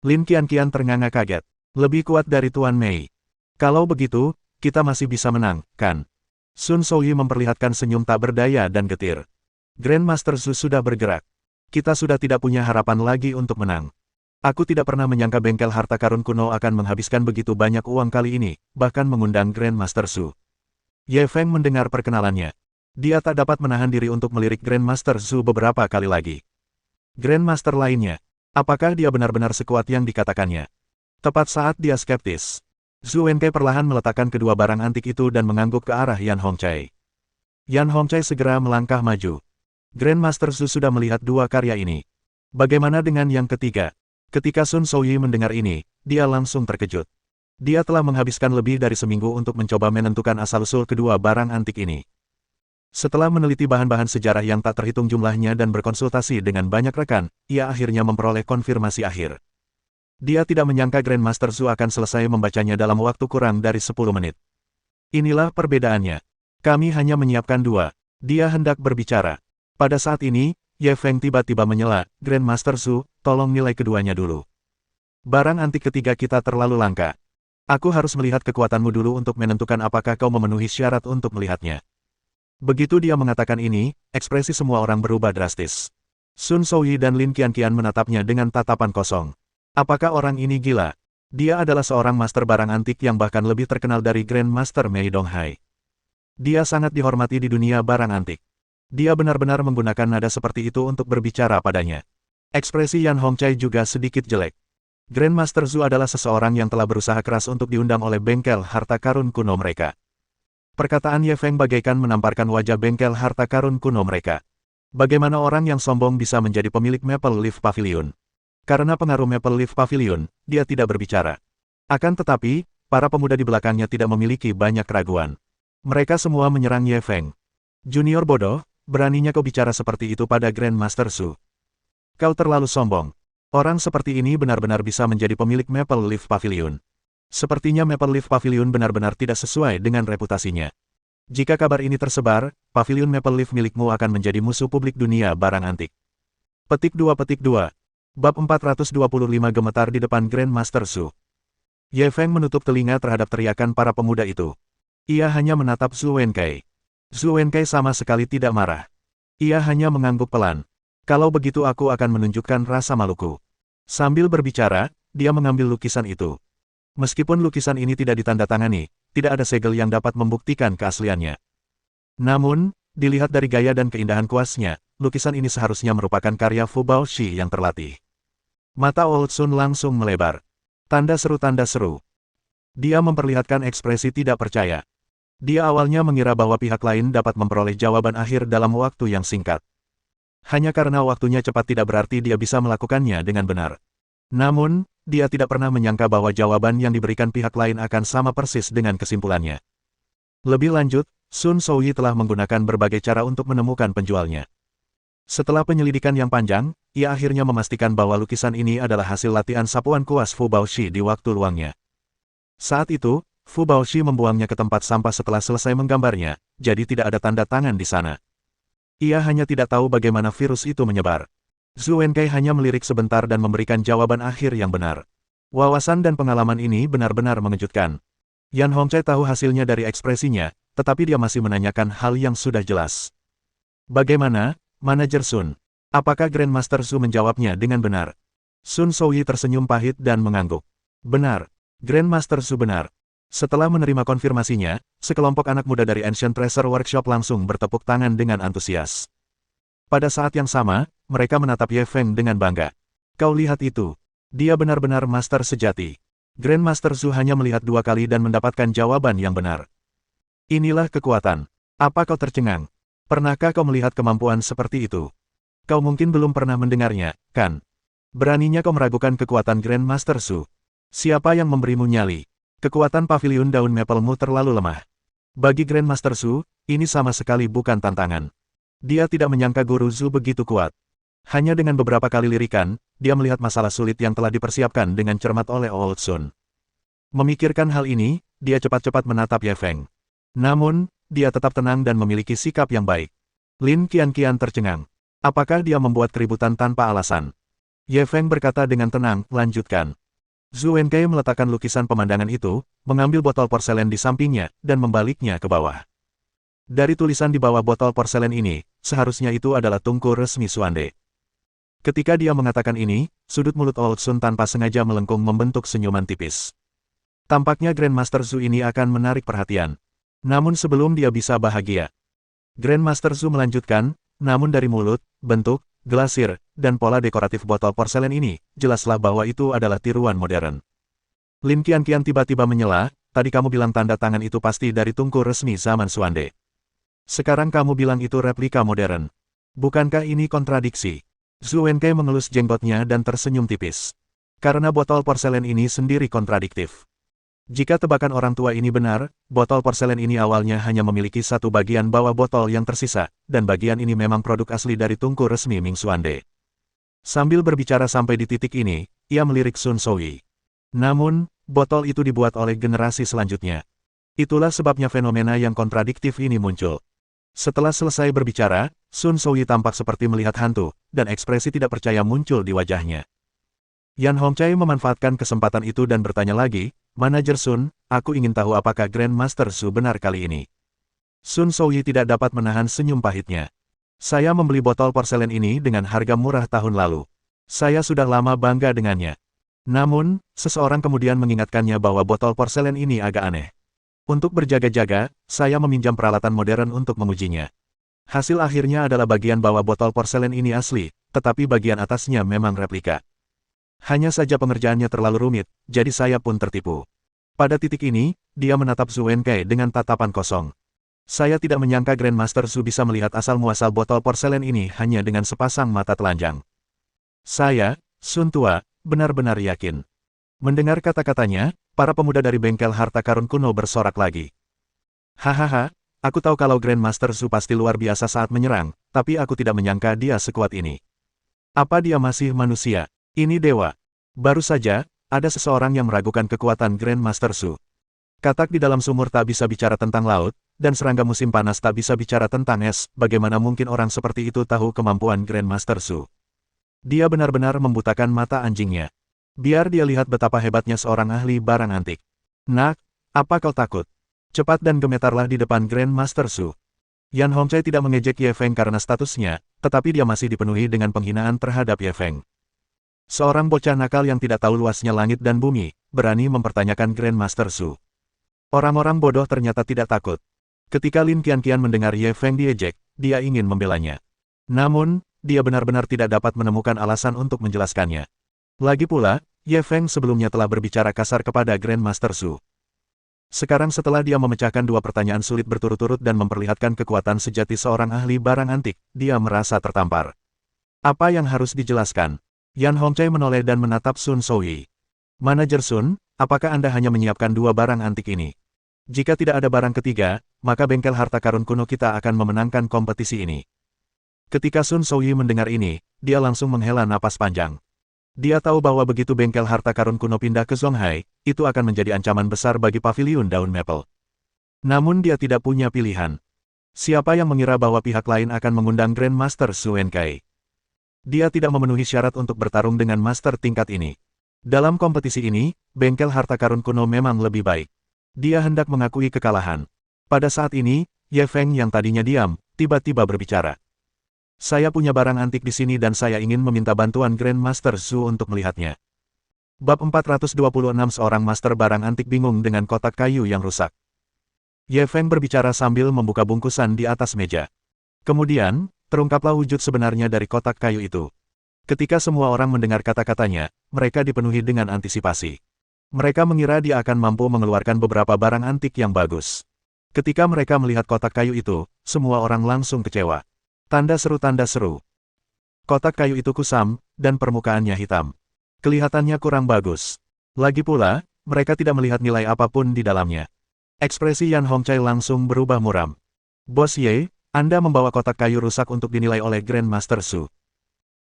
Lin Qianqian ternganga kaget. Lebih kuat dari Tuan Mei. Kalau begitu, kita masih bisa menang, kan? Sun Souyi memperlihatkan senyum tak berdaya dan getir. Grandmaster Su sudah bergerak. Kita sudah tidak punya harapan lagi untuk menang. Aku tidak pernah menyangka bengkel harta karun kuno akan menghabiskan begitu banyak uang kali ini, bahkan mengundang Grandmaster Su. Ye Feng mendengar perkenalannya. Dia tak dapat menahan diri untuk melirik Grandmaster Su beberapa kali lagi. Grandmaster lainnya, apakah dia benar-benar sekuat yang dikatakannya? Tepat saat dia skeptis, Zhu Wenkei perlahan meletakkan kedua barang antik itu dan mengangguk ke arah Yan Hongchai. Yan Hongchai segera melangkah maju. Grandmaster Su sudah melihat 2 karya ini. Bagaimana dengan yang ketiga? Ketika Sun Souyi mendengar ini, dia langsung terkejut. Dia telah menghabiskan lebih dari seminggu untuk mencoba menentukan asal-usul kedua barang antik ini. Setelah meneliti bahan-bahan sejarah yang tak terhitung jumlahnya dan berkonsultasi dengan banyak rekan, ia akhirnya memperoleh konfirmasi akhir. Dia tidak menyangka Grandmaster Su akan selesai membacanya dalam waktu kurang dari 10 menit. Inilah perbedaannya. Kami hanya menyiapkan 2. Dia hendak berbicara. Pada saat ini, Ye Feng tiba-tiba menyela, Grandmaster Su, tolong nilai keduanya dulu. Barang antik ketiga kita terlalu langka. Aku harus melihat kekuatanmu dulu untuk menentukan apakah kau memenuhi syarat untuk melihatnya. Begitu dia mengatakan ini, ekspresi semua orang berubah drastis. Sun Souyi dan Lin Qianqian menatapnya dengan tatapan kosong. Apakah orang ini gila? Dia adalah seorang master barang antik yang bahkan lebih terkenal dari Grandmaster Mei Donghai. Dia sangat dihormati di dunia barang antik. Dia benar-benar menggunakan nada seperti itu untuk berbicara padanya. Ekspresi Yan Hongchai juga sedikit jelek. Grandmaster Zhu adalah seseorang yang telah berusaha keras untuk diundang oleh bengkel harta karun kuno mereka. Perkataan Ye Feng bagaikan menamparkan wajah bengkel harta karun kuno mereka. Bagaimana orang yang sombong bisa menjadi pemilik Maple Leaf Pavilion? Karena pengaruh Maple Leaf Pavilion, dia tidak berbicara. Akan tetapi, para pemuda di belakangnya tidak memiliki banyak keraguan. Mereka semua menyerang Ye Feng. Junior bodoh, beraninya kau bicara seperti itu pada Grandmaster Su. Kau terlalu sombong. Orang seperti ini benar-benar bisa menjadi pemilik Maple Leaf Pavilion. Sepertinya Maple Leaf Pavilion benar-benar tidak sesuai dengan reputasinya. Jika kabar ini tersebar, Pavilion Maple Leaf milikmu akan menjadi musuh publik dunia barang antik. Petik 2. Bab 425 gemetar di depan Grandmaster Su. Ye Feng menutup telinga terhadap teriakan para pemuda itu. Ia hanya menatap Zhu Wenkai. Zhu Wenkai sama sekali tidak marah. Ia hanya mengangguk pelan. Kalau begitu aku akan menunjukkan rasa maluku. Sambil berbicara, dia mengambil lukisan itu. Meskipun lukisan ini tidak ditandatangani, tidak ada segel yang dapat membuktikan keasliannya. Namun, dilihat dari gaya dan keindahan kuasnya, lukisan ini seharusnya merupakan karya Fu Baoshi yang terlatih. Mata Old Sun langsung melebar. Tanda seru. Dia memperlihatkan ekspresi tidak percaya. Dia awalnya mengira bahwa pihak lain dapat memperoleh jawaban akhir dalam waktu yang singkat. Hanya karena waktunya cepat tidak berarti dia bisa melakukannya dengan benar. Namun, dia tidak pernah menyangka bahwa jawaban yang diberikan pihak lain akan sama persis dengan kesimpulannya. Lebih lanjut, Sun Souyi telah menggunakan berbagai cara untuk menemukan penjualnya. Setelah penyelidikan yang panjang, ia akhirnya memastikan bahwa lukisan ini adalah hasil latihan sapuan kuas Fu Baoshi di waktu luangnya. Saat itu, Fu Baoshi membuangnya ke tempat sampah setelah selesai menggambarnya, jadi tidak ada tanda tangan di sana. Ia hanya tidak tahu bagaimana virus itu menyebar. Zhu Wenkai hanya melirik sebentar dan memberikan jawaban akhir yang benar. Wawasan dan pengalaman ini benar-benar mengejutkan. Yan Hongcai tahu hasilnya dari ekspresinya, tetapi dia masih menanyakan hal yang sudah jelas. Bagaimana, Manajer Sun? Apakah Grandmaster Su menjawabnya dengan benar? Sun Souyi tersenyum pahit dan mengangguk. Benar. Grandmaster Su benar. Setelah menerima konfirmasinya, sekelompok anak muda dari Ancient Treasure Workshop langsung bertepuk tangan dengan antusias. Pada saat yang sama, mereka menatap Ye Feng dengan bangga. Kau lihat itu. Dia benar-benar master sejati. Grandmaster Su hanya melihat 2 kali dan mendapatkan jawaban yang benar. Inilah kekuatan. Apa kau tercengang? Pernahkah kau melihat kemampuan seperti itu? Kau mungkin belum pernah mendengarnya, kan? Beraninya kau meragukan kekuatan Grandmaster Su. Siapa yang memberimu nyali? Kekuatan pavilion daun maple-mu terlalu lemah. Bagi Grandmaster Su, ini sama sekali bukan tantangan. Dia tidak menyangka Guru Zhu begitu kuat. Hanya dengan beberapa kali lirikan, dia melihat masalah sulit yang telah dipersiapkan dengan cermat oleh Old Sun. Memikirkan hal ini, dia cepat-cepat menatap Ye Feng. Namun, dia tetap tenang dan memiliki sikap yang baik. Lin Qianqian tercengang. Apakah dia membuat keributan tanpa alasan? Ye Feng berkata dengan tenang, lanjutkan. Zhu Wenkai meletakkan lukisan pemandangan itu, mengambil botol porselen di sampingnya, dan membaliknya ke bawah. Dari tulisan di bawah botol porselen ini, seharusnya itu adalah tungku resmi Xuande. Ketika dia mengatakan ini, sudut mulut Old Sun tanpa sengaja melengkung membentuk senyuman tipis. Tampaknya Grandmaster Zhu ini akan menarik perhatian. Namun sebelum dia bisa bahagia, Grandmaster Zhu melanjutkan, namun dari mulut, bentuk, glasir, dan pola dekoratif botol porselen ini, jelaslah bahwa itu adalah tiruan modern. Lin Qianqian tiba-tiba menyela, tadi kamu bilang tanda tangan itu pasti dari tungku resmi zaman Xuande. Sekarang kamu bilang itu replika modern. Bukankah ini kontradiksi? Zhu Wenkai mengelus jenggotnya dan tersenyum tipis. Karena botol porselen ini sendiri kontradiktif. Jika tebakan orang tua ini benar, botol porselen ini awalnya hanya memiliki satu bagian bawah botol yang tersisa, dan bagian ini memang produk asli dari tungku resmi Ming Xuande. Sambil berbicara sampai di titik ini, ia melirik Sun Souyi. Namun, botol itu dibuat oleh generasi selanjutnya. Itulah sebabnya fenomena yang kontradiktif ini muncul. Setelah selesai berbicara, Sun Souyi tampak seperti melihat hantu, dan ekspresi tidak percaya muncul di wajahnya. Yan Hongcai memanfaatkan kesempatan itu dan bertanya lagi, Manajer Sun, aku ingin tahu apakah Grandmaster Su benar kali ini. Sun Souyi tidak dapat menahan senyum pahitnya. Saya membeli botol porselen ini dengan harga murah tahun lalu. Saya sudah lama bangga dengannya. Namun, seseorang kemudian mengingatkannya bahwa botol porselen ini agak aneh. Untuk berjaga-jaga, saya meminjam peralatan modern untuk mengujinya. Hasil akhirnya adalah bagian bawah botol porselen ini asli, tetapi bagian atasnya memang replika. Hanya saja pengerjaannya terlalu rumit, jadi saya pun tertipu. Pada titik ini, dia menatap Zhu Wenkai dengan tatapan kosong. Saya tidak menyangka Grandmaster Su bisa melihat asal-muasal botol porselen ini hanya dengan sepasang mata telanjang. Saya, Sun Tua, benar-benar yakin. Mendengar kata-katanya, para pemuda dari bengkel harta karun kuno bersorak lagi. Hahaha, Aku tahu kalau Grandmaster Su pasti luar biasa saat menyerang, tapi aku tidak menyangka dia sekuat ini. Apa dia masih manusia? Ini dewa. Baru saja, ada seseorang yang meragukan kekuatan Grandmaster Su. Katak di dalam sumur tak bisa bicara tentang laut, dan serangga musim panas tak bisa bicara tentang es. Bagaimana mungkin orang seperti itu tahu kemampuan Grandmaster Su? Dia benar-benar membutakan mata anjingnya. Biar dia lihat betapa hebatnya seorang ahli barang antik. Nak, apa kau takut? Cepat dan gemetarlah di depan Grandmaster Su. Yan Hongcai tidak mengejek Ye Feng karena statusnya, tetapi dia masih dipenuhi dengan penghinaan terhadap Ye Feng. Seorang bocah nakal yang tidak tahu luasnya langit dan bumi, berani mempertanyakan Grandmaster Su. Orang-orang bodoh ternyata tidak takut. Ketika Lin Qianqian mendengar Ye Feng diejek, dia ingin membelanya. Namun, dia benar-benar tidak dapat menemukan alasan untuk menjelaskannya. Lagi pula, Ye Feng sebelumnya telah berbicara kasar kepada Grandmaster Su. Sekarang setelah dia memecahkan dua pertanyaan sulit berturut-turut dan memperlihatkan kekuatan sejati seorang ahli barang antik, dia merasa tertampar. Apa yang harus dijelaskan? Yan Hongcai menoleh dan menatap Sun Souyi. Manajer Sun, apakah Anda hanya menyiapkan dua barang antik ini? Jika tidak ada barang ketiga, maka bengkel harta karun kuno kita akan memenangkan kompetisi ini. Ketika Sun Souyi mendengar ini, dia langsung menghela napas panjang. Dia tahu bahwa begitu bengkel harta karun kuno pindah ke Zonghai, itu akan menjadi ancaman besar bagi paviliun daun maple. Namun dia tidak punya pilihan. Siapa yang mengira bahwa pihak lain akan mengundang Grandmaster Su Wenkai? Dia tidak memenuhi syarat untuk bertarung dengan master tingkat ini. Dalam kompetisi ini, bengkel harta karun kuno memang lebih baik. Dia hendak mengakui kekalahan. Pada saat ini, Ye Feng yang tadinya diam, tiba-tiba berbicara. Saya punya barang antik di sini dan saya ingin meminta bantuan Grandmaster Su untuk melihatnya. Bab 426 Seorang master barang antik bingung dengan kotak kayu yang rusak. Ye Feng berbicara sambil membuka bungkusan di atas meja. Kemudian, terungkaplah wujud sebenarnya dari kotak kayu itu. Ketika semua orang mendengar kata-katanya, mereka dipenuhi dengan antisipasi. Mereka mengira dia akan mampu mengeluarkan beberapa barang antik yang bagus. Ketika mereka melihat kotak kayu itu, semua orang langsung kecewa. Tanda seru. Kotak kayu itu kusam, dan permukaannya hitam. Kelihatannya kurang bagus. Lagi pula, mereka tidak melihat nilai apapun di dalamnya. Ekspresi Yan Hongcai langsung berubah muram. Bos Ye, Anda membawa kotak kayu rusak untuk dinilai oleh Grandmaster Su.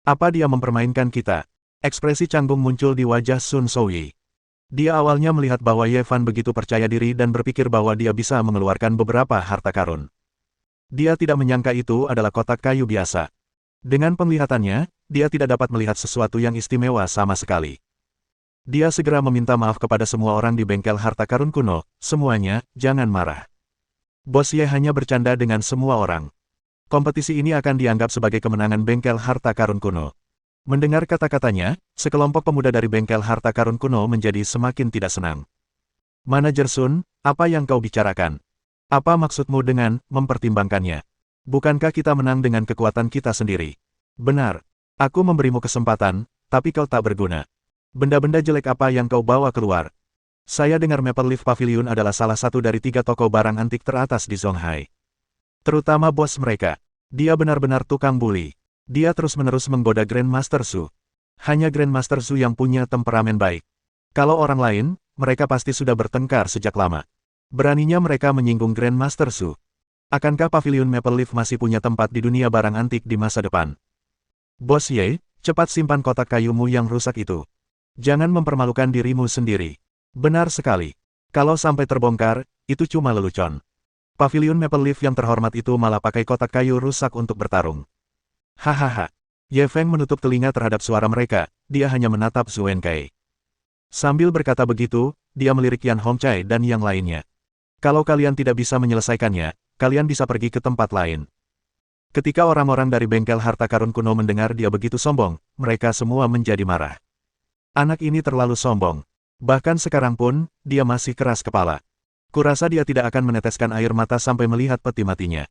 Apa dia mempermainkan kita? Ekspresi canggung muncul di wajah Sun Souyi. Dia awalnya melihat bahwa Ye Fan begitu percaya diri dan berpikir bahwa dia bisa mengeluarkan beberapa harta karun. Dia tidak menyangka itu adalah kotak kayu biasa. Dengan penglihatannya, dia tidak dapat melihat sesuatu yang istimewa sama sekali. Dia segera meminta maaf kepada semua orang di bengkel harta karun kuno, semuanya, jangan marah. Bos Ye hanya bercanda dengan semua orang. Kompetisi ini akan dianggap sebagai kemenangan bengkel harta karun kuno. Mendengar kata-katanya, sekelompok pemuda dari bengkel harta karun kuno menjadi semakin tidak senang. Manajer Sun, apa yang kau bicarakan? Apa maksudmu dengan mempertimbangkannya? Bukankah kita menang dengan kekuatan kita sendiri? Benar. Aku memberimu kesempatan, tapi kau tak berguna. Benda-benda jelek apa yang kau bawa keluar? Saya dengar Maple Leaf Pavilion adalah salah satu dari 3 toko barang antik teratas di Zonghai. Terutama bos mereka. Dia benar-benar tukang bully. Dia terus-menerus menggoda Grandmaster Su. Hanya Grandmaster Su yang punya temperamen baik. Kalau orang lain, mereka pasti sudah bertengkar sejak lama. Beraninya mereka menyinggung Grandmaster Su. Akankah Pavilion Maple Leaf masih punya tempat di dunia barang antik di masa depan? Bos Ye, cepat simpan kotak kayumu yang rusak itu. Jangan mempermalukan dirimu sendiri. Benar sekali. Kalau sampai terbongkar, itu cuma lelucon. Pavilion Maple Leaf yang terhormat itu malah pakai kotak kayu rusak untuk bertarung. Hahaha. Ye Feng menutup telinga terhadap suara mereka, dia hanya menatap Su Wenkai. Sambil berkata begitu, dia melirik Yan Hongcai dan yang lainnya. Kalau kalian tidak bisa menyelesaikannya, kalian bisa pergi ke tempat lain. Ketika orang-orang dari bengkel harta karun kuno mendengar dia begitu sombong, mereka semua menjadi marah. Anak ini terlalu sombong. Bahkan sekarang pun, dia masih keras kepala. Kurasa dia tidak akan meneteskan air mata sampai melihat peti matinya.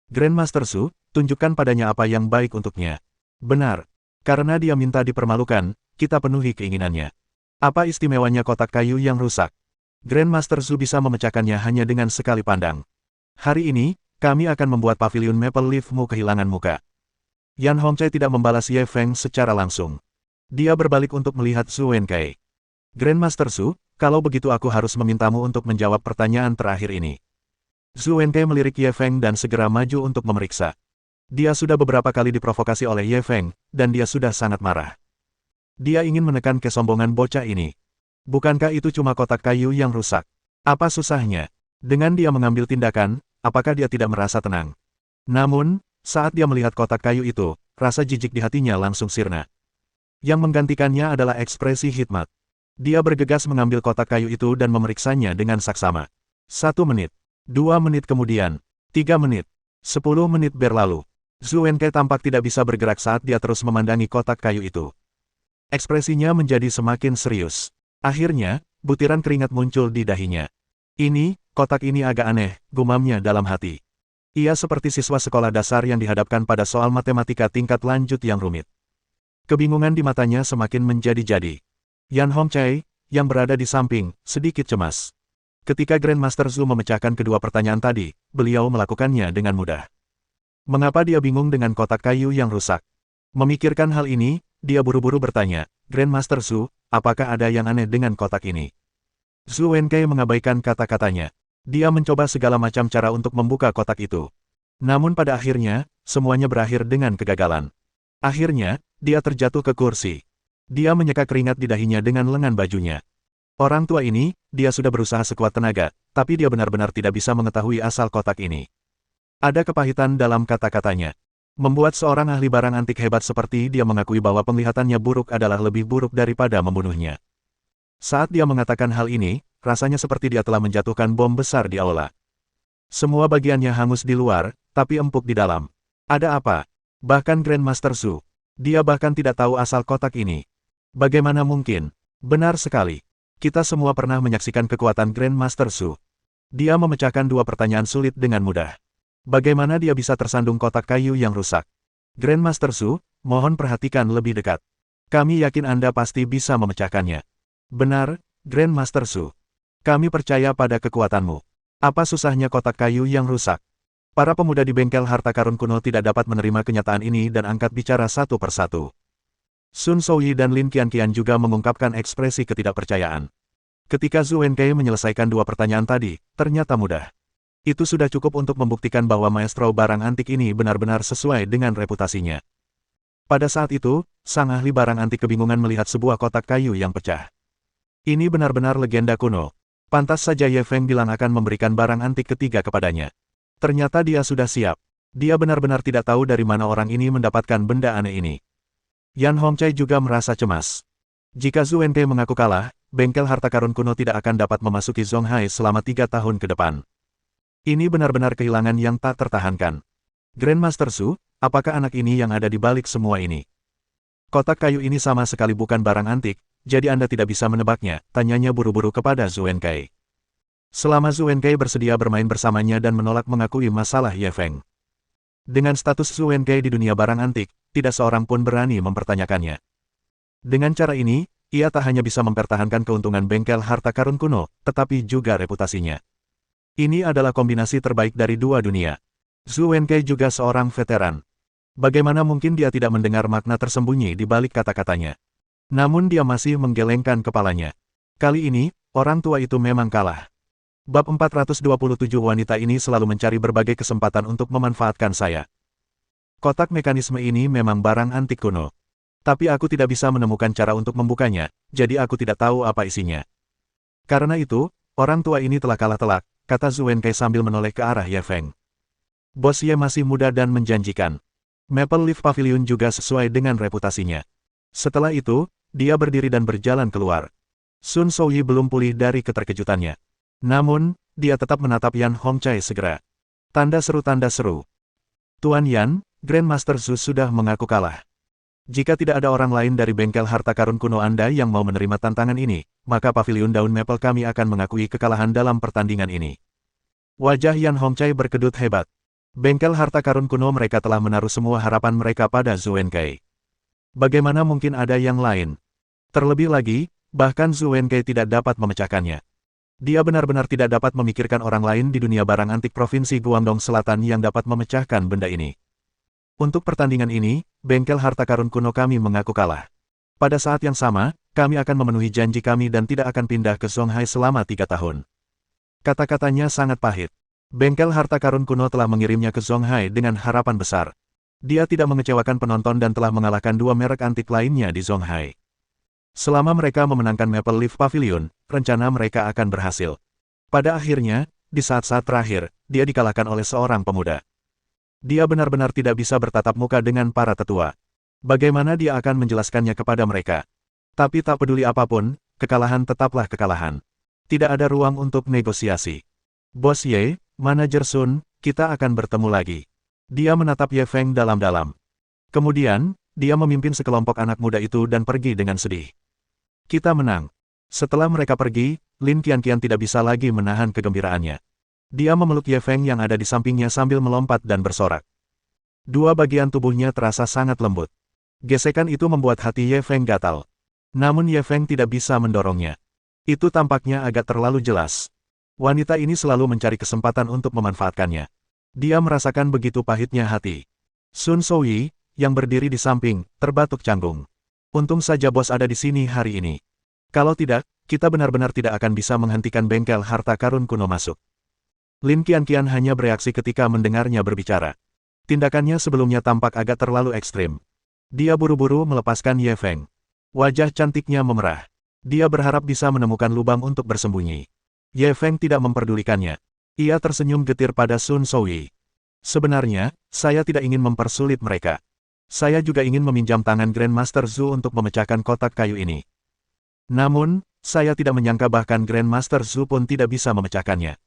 Grandmaster Su, tunjukkan padanya apa yang baik untuknya. Benar. Karena dia minta dipermalukan, kita penuhi keinginannya. Apa istimewanya kotak kayu yang rusak? Grandmaster Su bisa memecahkannya hanya dengan sekali pandang. Hari ini, kami akan membuat Pavilion Maple Leaf-mu kehilangan muka. Yan Hongcai tidak membalas Ye Feng secara langsung. Dia berbalik untuk melihat Su Wenkai. Grandmaster Su, kalau begitu aku harus memintamu untuk menjawab pertanyaan terakhir ini. Zhu Wenkei melirik Ye Feng dan segera maju untuk memeriksa. Dia sudah beberapa kali diprovokasi oleh Ye Feng, dan dia sudah sangat marah. Dia ingin menekan kesombongan bocah ini. Bukankah itu cuma kotak kayu yang rusak? Apa susahnya? Dengan dia mengambil tindakan, apakah dia tidak merasa tenang? Namun, saat dia melihat kotak kayu itu, rasa jijik di hatinya langsung sirna. Yang menggantikannya adalah ekspresi hikmat. Dia bergegas mengambil kotak kayu itu dan memeriksanya dengan saksama. 1 menit. 2 menit kemudian. 3 menit. 10 menit berlalu. Zhu Wenkei tampak tidak bisa bergerak saat dia terus memandangi kotak kayu itu. Ekspresinya menjadi semakin serius. Akhirnya, butiran keringat muncul di dahinya. Kotak ini agak aneh, gumamnya dalam hati. Ia seperti siswa sekolah dasar yang dihadapkan pada soal matematika tingkat lanjut yang rumit. Kebingungan di matanya semakin menjadi-jadi. Yan Hongchai, yang berada di samping, sedikit cemas. Ketika Grandmaster Zhu memecahkan kedua pertanyaan tadi, beliau melakukannya dengan mudah. Mengapa dia bingung dengan kotak kayu yang rusak? Memikirkan hal ini, dia buru-buru bertanya, Grandmaster Zhu, apakah ada yang aneh dengan kotak ini? Zhu Wenkei mengabaikan kata-katanya. Dia mencoba segala macam cara untuk membuka kotak itu. Namun pada akhirnya, semuanya berakhir dengan kegagalan. Akhirnya, dia terjatuh ke kursi. Dia menyeka keringat di dahinya dengan lengan bajunya. Orang tua ini, dia sudah berusaha sekuat tenaga, tapi dia benar-benar tidak bisa mengetahui asal kotak ini. Ada kepahitan dalam kata-katanya. Membuat seorang ahli barang antik hebat seperti dia mengakui bahwa penglihatannya buruk adalah lebih buruk daripada membunuhnya. Saat dia mengatakan hal ini, rasanya seperti dia telah menjatuhkan bom besar di aula. Semua bagiannya hangus di luar, tapi empuk di dalam. Ada apa? Bahkan Grandmaster Zhu. Dia bahkan tidak tahu asal kotak ini. Bagaimana mungkin? Benar sekali. Kita semua pernah menyaksikan kekuatan Grandmaster Zhu. Dia memecahkan dua pertanyaan sulit dengan mudah. Bagaimana dia bisa tersandung kotak kayu yang rusak? Grandmaster Zhu, mohon perhatikan lebih dekat. Kami yakin Anda pasti bisa memecahkannya. Benar, Grandmaster Zhu. Kami percaya pada kekuatanmu. Apa susahnya kotak kayu yang rusak? Para pemuda di bengkel harta karun kuno tidak dapat menerima kenyataan ini dan angkat bicara satu persatu. Sun Souyi dan Lin Qianqian juga mengungkapkan ekspresi ketidakpercayaan. Ketika Zhu Wenkei menyelesaikan dua pertanyaan tadi, ternyata mudah. Itu sudah cukup untuk membuktikan bahwa maestro barang antik ini benar-benar sesuai dengan reputasinya. Pada saat itu, sang ahli barang antik kebingungan melihat sebuah kotak kayu yang pecah. Ini benar-benar legenda kuno. Pantas saja Ye Feng bilang akan memberikan barang antik ketiga kepadanya. Ternyata dia sudah siap. Dia benar-benar tidak tahu dari mana orang ini mendapatkan benda aneh ini. Yan Hongchai juga merasa cemas. Jika Zhu Wenkei mengaku kalah, bengkel harta karun kuno tidak akan dapat memasuki Zonghai selama 3 tahun ke depan. Ini benar-benar kehilangan yang tak tertahankan. Grandmaster Zhu, apakah anak ini yang ada di balik semua ini? Kotak kayu ini sama sekali bukan barang antik, jadi Anda tidak bisa menebaknya, tanyanya buru-buru kepada Zhu Wenkei. Selama Zhu Wenkei bersedia bermain bersamanya dan menolak mengakui masalah Ye Feng. Dengan status Zhu Wenkei di dunia barang antik, tidak seorang pun berani mempertanyakannya. Dengan cara ini, ia tak hanya bisa mempertahankan keuntungan bengkel harta karun kuno, tetapi juga reputasinya. Ini adalah kombinasi terbaik dari dua dunia. Zhu Wenkei juga seorang veteran. Bagaimana mungkin dia tidak mendengar makna tersembunyi di balik kata-katanya? Namun dia masih menggelengkan kepalanya. Kali ini, orang tua itu memang kalah. Bab 427 wanita ini selalu mencari berbagai kesempatan untuk memanfaatkan saya. Kotak mekanisme ini memang barang antik kuno. Tapi aku tidak bisa menemukan cara untuk membukanya, jadi aku tidak tahu apa isinya. Karena itu, orang tua ini telah kalah telak, kata Zhu Wenkei sambil menoleh ke arah Ye Feng. Bos Ye masih muda dan menjanjikan. Maple Leaf Pavilion juga sesuai dengan reputasinya. Setelah itu, dia berdiri dan berjalan keluar. Sun Souyi belum pulih dari keterkejutannya. Namun, dia tetap menatap Yan Hongchai segera. Tanda seru. Tuan Yan, Grandmaster Zhu sudah mengaku kalah. Jika tidak ada orang lain dari bengkel harta karun kuno Anda yang mau menerima tantangan ini, maka pavilion daun maple kami akan mengakui kekalahan dalam pertandingan ini. Wajah Yan Hongchai berkedut hebat. Bengkel harta karun kuno mereka telah menaruh semua harapan mereka pada Zhu Wenkei. Bagaimana mungkin ada yang lain? Terlebih lagi, bahkan Zhu Wenkei tidak dapat memecahkannya. Dia benar-benar tidak dapat memikirkan orang lain di dunia barang antik Provinsi Guangdong Selatan yang dapat memecahkan benda ini. Untuk pertandingan ini, bengkel harta karun kuno kami mengaku kalah. Pada saat yang sama, kami akan memenuhi janji kami dan tidak akan pindah ke Zonghai selama 3 tahun. Kata-katanya sangat pahit. Bengkel harta karun kuno telah mengirimnya ke Zonghai dengan harapan besar. Dia tidak mengecewakan penonton dan telah mengalahkan dua merek antik lainnya di Zonghai. Selama mereka memenangkan Maple Leaf Pavilion, rencana mereka akan berhasil. Pada akhirnya, di saat-saat terakhir, dia dikalahkan oleh seorang pemuda. Dia benar-benar tidak bisa bertatap muka dengan para tetua. Bagaimana dia akan menjelaskannya kepada mereka? Tapi tak peduli apapun, kekalahan tetaplah kekalahan. Tidak ada ruang untuk negosiasi. Bos Ye, manajer Sun, kita akan bertemu lagi. Dia menatap Ye Feng dalam-dalam. Kemudian, dia memimpin sekelompok anak muda itu dan pergi dengan sedih. Kita menang. Setelah mereka pergi, Lin Qianqian tidak bisa lagi menahan kegembiraannya. Dia memeluk Ye Feng yang ada di sampingnya sambil melompat dan bersorak. Dua bagian tubuhnya terasa sangat lembut. Gesekan itu membuat hati Ye Feng gatal. Namun Ye Feng tidak bisa mendorongnya. Itu tampaknya agak terlalu jelas. Wanita ini selalu mencari kesempatan untuk memanfaatkannya. Dia merasakan begitu pahitnya hati. Sun Souyi, yang berdiri di samping, terbatuk canggung. Untung saja bos ada di sini hari ini. Kalau tidak, kita benar-benar tidak akan bisa menghentikan bengkel harta karun kuno masuk. Lin Qianqian hanya bereaksi ketika mendengarnya berbicara. Tindakannya sebelumnya tampak agak terlalu ekstrim. Dia buru-buru melepaskan Ye Feng. Wajah cantiknya memerah. Dia berharap bisa menemukan lubang untuk bersembunyi. Ye Feng tidak memperdulikannya. Ia tersenyum getir pada Sun Souyi. Sebenarnya, saya tidak ingin mempersulit mereka. Saya juga ingin meminjam tangan Grandmaster Zhu untuk memecahkan kotak kayu ini. Namun, saya tidak menyangka bahkan Grandmaster Zhu pun tidak bisa memecahkannya.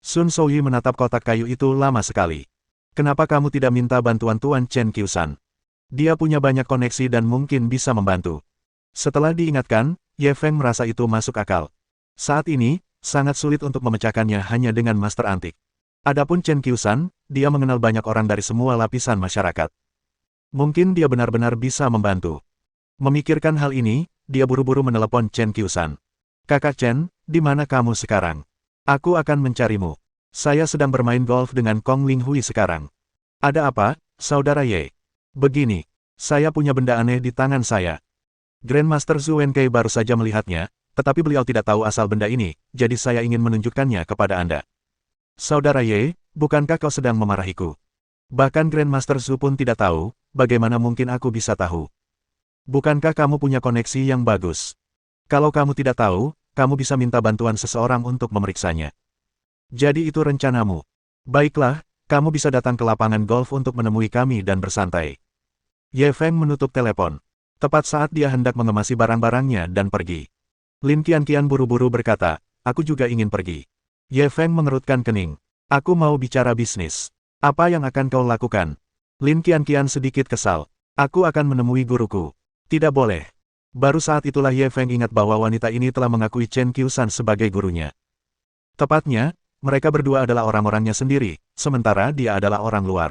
Sun Souyi menatap kotak kayu itu lama sekali. Kenapa kamu tidak minta bantuan Tuan Chen Qiusan? Dia punya banyak koneksi dan mungkin bisa membantu. Setelah diingatkan, Ye Feng merasa itu masuk akal. Saat ini, sangat sulit untuk memecahkannya hanya dengan master antik. Adapun Chen Qiusan, dia mengenal banyak orang dari semua lapisan masyarakat. Mungkin dia benar-benar bisa membantu. Memikirkan hal ini, dia buru-buru menelepon Chen Qiusan. Kakak Chen, di mana kamu sekarang? Aku akan mencarimu. Saya sedang bermain golf dengan Kong Linghui sekarang. Ada apa, saudara Ye? Begini, saya punya benda aneh di tangan saya. Grandmaster Zhu Wenkei baru saja melihatnya, tetapi beliau tidak tahu asal benda ini, jadi saya ingin menunjukkannya kepada Anda. Saudara Ye, bukankah kau sedang memarahiku? Bahkan Grandmaster Zhu pun tidak tahu, bagaimana mungkin aku bisa tahu. Bukankah kamu punya koneksi yang bagus? Kalau kamu tidak tahu, kamu bisa minta bantuan seseorang untuk memeriksanya. Jadi itu rencanamu. Baiklah, kamu bisa datang ke lapangan golf untuk menemui kami dan bersantai. Ye Feng menutup telepon. Tepat saat dia hendak mengemasi barang-barangnya dan pergi. Lin Qianqian buru-buru berkata, aku juga ingin pergi. Ye Feng mengerutkan kening. Aku mau bicara bisnis. Apa yang akan kau lakukan? Lin Qianqian sedikit kesal. Aku akan menemui guruku. Tidak boleh. Baru saat itulah Ye Feng ingat bahwa wanita ini telah mengakui Chen Qiusan sebagai gurunya. Tepatnya, mereka berdua adalah orang-orangnya sendiri, sementara dia adalah orang luar.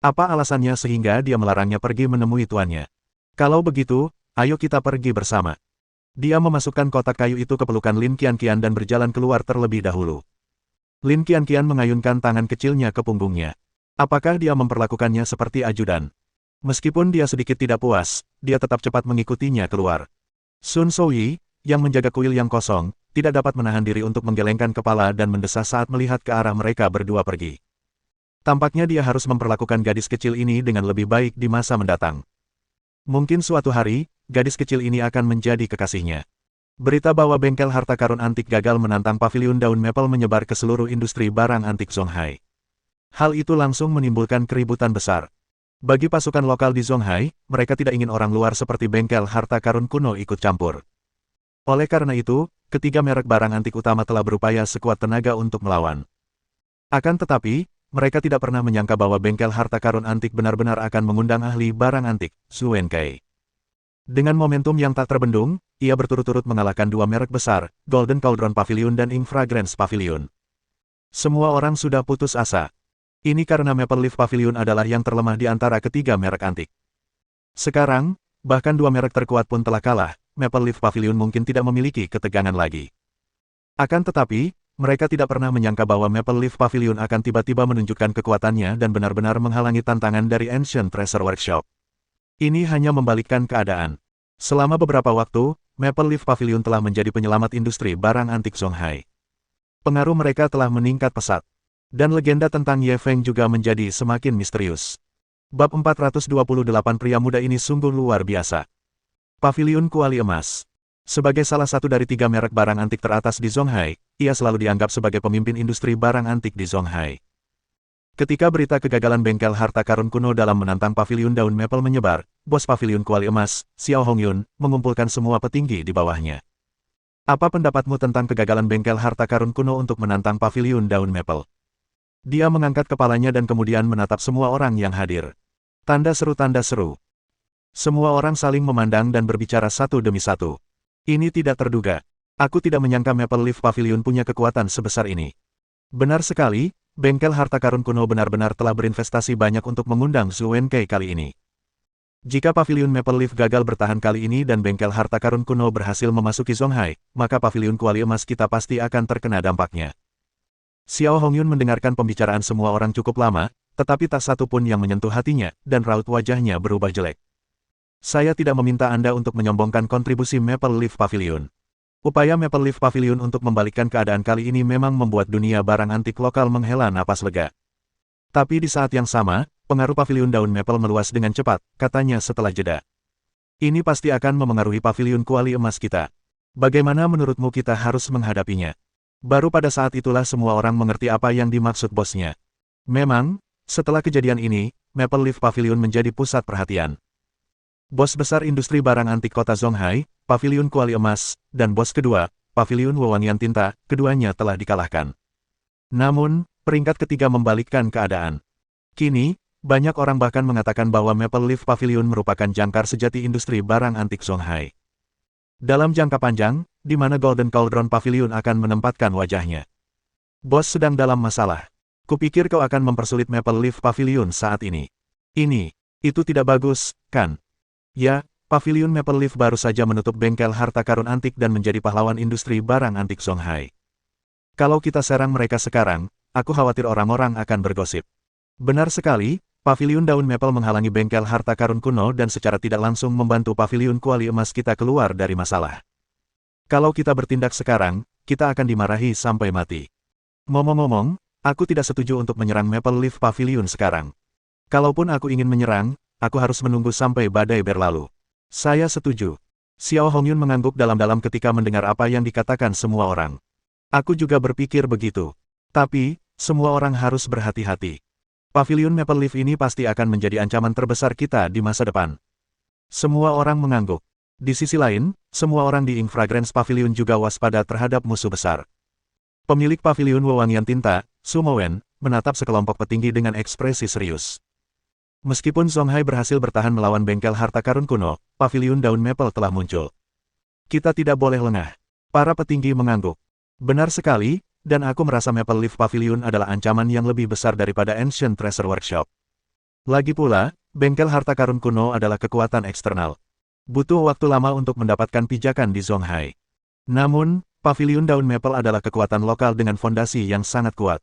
Apa alasannya sehingga dia melarangnya pergi menemui tuannya? Kalau begitu, ayo kita pergi bersama. Dia memasukkan kotak kayu itu ke pelukan Lin Qianqian dan berjalan keluar terlebih dahulu. Lin Qianqian mengayunkan tangan kecilnya ke punggungnya. Apakah dia memperlakukannya seperti ajudan? Meskipun dia sedikit tidak puas, dia tetap cepat mengikutinya keluar. Sun Souyi, yang menjaga kuil yang kosong, tidak dapat menahan diri untuk menggelengkan kepala dan mendesah saat melihat ke arah mereka berdua pergi. Tampaknya dia harus memperlakukan gadis kecil ini dengan lebih baik di masa mendatang. Mungkin suatu hari, gadis kecil ini akan menjadi kekasihnya. Berita bahwa bengkel harta karun antik gagal menantang paviliun daun maple menyebar ke seluruh industri barang antik Zonghai. Hal itu langsung menimbulkan keributan besar. Bagi pasukan lokal di Zonghai, mereka tidak ingin orang luar seperti bengkel harta karun kuno ikut campur. Oleh karena itu, ketiga merek barang antik utama telah berupaya sekuat tenaga untuk melawan. Akan tetapi, mereka tidak pernah menyangka bahwa bengkel harta karun antik benar-benar akan mengundang ahli barang antik, Zhu Wenkei. Dengan momentum yang tak terbendung, ia berturut-turut mengalahkan dua merek besar, Golden Cauldron Pavilion dan Ink Fragrance Pavilion. Semua orang sudah putus asa. Ini karena Maple Leaf Pavilion adalah yang terlemah di antara ketiga merek antik. Sekarang, bahkan dua merek terkuat pun telah kalah, Maple Leaf Pavilion mungkin tidak memiliki ketegangan lagi. Akan tetapi, mereka tidak pernah menyangka bahwa Maple Leaf Pavilion akan tiba-tiba menunjukkan kekuatannya dan benar-benar menghalangi tantangan dari Ancient Treasure Workshop. Ini hanya membalikkan keadaan. Selama beberapa waktu, Maple Leaf Pavilion telah menjadi penyelamat industri barang antik Zonghai. Pengaruh mereka telah meningkat pesat. Dan legenda tentang Ye Feng juga menjadi semakin misterius. Bab 428 pria muda ini sungguh luar biasa. Paviliun Kuali Emas. Sebagai salah satu dari 3 merek barang antik teratas di Zonghai, ia selalu dianggap sebagai pemimpin industri barang antik di Zonghai. Ketika berita kegagalan bengkel harta karun kuno dalam menantang Paviliun Daun Maple menyebar, bos Paviliun Kuali Emas, Xiao Hongyun, mengumpulkan semua petinggi di bawahnya. Apa pendapatmu tentang kegagalan bengkel harta karun kuno untuk menantang Paviliun Daun Maple? Dia mengangkat kepalanya dan kemudian menatap semua orang yang hadir. Tanda seru, tanda seru. Semua orang saling memandang dan berbicara satu demi satu. Ini tidak terduga. Aku tidak menyangka Maple Leaf Pavilion punya kekuatan sebesar ini. Benar sekali, bengkel harta karun kuno benar-benar telah berinvestasi banyak untuk mengundang Zhu Wenkei kali ini. Jika Pavilion Maple Leaf gagal bertahan kali ini dan bengkel harta karun kuno berhasil memasuki Zonghai, maka Pavilion Kuali Emas kita pasti akan terkena dampaknya. Xiao Hongyun mendengarkan pembicaraan semua orang cukup lama, tetapi tak satu pun yang menyentuh hatinya, dan raut wajahnya berubah jelek. Saya tidak meminta Anda untuk menyombongkan kontribusi Maple Leaf Pavilion. Upaya Maple Leaf Pavilion untuk membalikkan keadaan kali ini memang membuat dunia barang antik lokal menghela napas lega. Tapi di saat yang sama, pengaruh Pavilion Daun Maple meluas dengan cepat, katanya setelah jeda. Ini pasti akan memengaruhi Pavilion Kuali Emas kita. Bagaimana menurutmu kita harus menghadapinya? Baru pada saat itulah semua orang mengerti apa yang dimaksud bosnya. Memang, setelah kejadian ini, Maple Leaf Pavilion menjadi pusat perhatian. Bos besar industri barang antik kota Zonghai, Pavilion Kuali Emas, dan bos kedua, Pavilion Wewangian Tinta, keduanya telah dikalahkan. Namun, peringkat ketiga membalikkan keadaan. Kini, banyak orang bahkan mengatakan bahwa Maple Leaf Pavilion merupakan jangkar sejati industri barang antik Zonghai. Dalam jangka panjang, di mana Golden Cauldron Pavilion akan menempatkan wajahnya. Bos sedang dalam masalah. Kupikir kau akan mempersulit Maple Leaf Pavilion saat ini. Itu tidak bagus, kan? Ya, Pavilion Maple Leaf baru saja menutup bengkel harta karun antik dan menjadi pahlawan industri barang antik Zonghai. Kalau kita serang mereka sekarang, aku khawatir orang-orang akan bergosip. Benar sekali, Pavilion Daun Maple menghalangi bengkel harta karun kuno dan secara tidak langsung membantu Pavilion Kuali Emas kita keluar dari masalah. Kalau kita bertindak sekarang, kita akan dimarahi sampai mati. Ngomong-ngomong, aku tidak setuju untuk menyerang Maple Leaf Pavilion sekarang. Kalaupun aku ingin menyerang, aku harus menunggu sampai badai berlalu. Saya setuju. Xiao Hongyun mengangguk dalam-dalam ketika mendengar apa yang dikatakan semua orang. Aku juga berpikir begitu. Tapi, semua orang harus berhati-hati. Pavilion Maple Leaf ini pasti akan menjadi ancaman terbesar kita di masa depan. Semua orang mengangguk. Di sisi lain, semua orang di Ink Fragrance Pavilion juga waspada terhadap musuh besar. Pemilik Pavilion Wewangian Tinta, Su Mowen, menatap sekelompok petinggi dengan ekspresi serius. Meskipun Zonghai berhasil bertahan melawan bengkel harta karun kuno, Pavilion Daun Maple telah muncul. Kita tidak boleh lengah. Para petinggi mengangguk. Benar sekali, dan aku merasa Maple Leaf Pavilion adalah ancaman yang lebih besar daripada Ancient Treasure Workshop. Lagi pula, bengkel harta karun kuno adalah kekuatan eksternal. Butuh waktu lama untuk mendapatkan pijakan di Zonghai. Namun, Pavilion Daun Maple adalah kekuatan lokal dengan fondasi yang sangat kuat.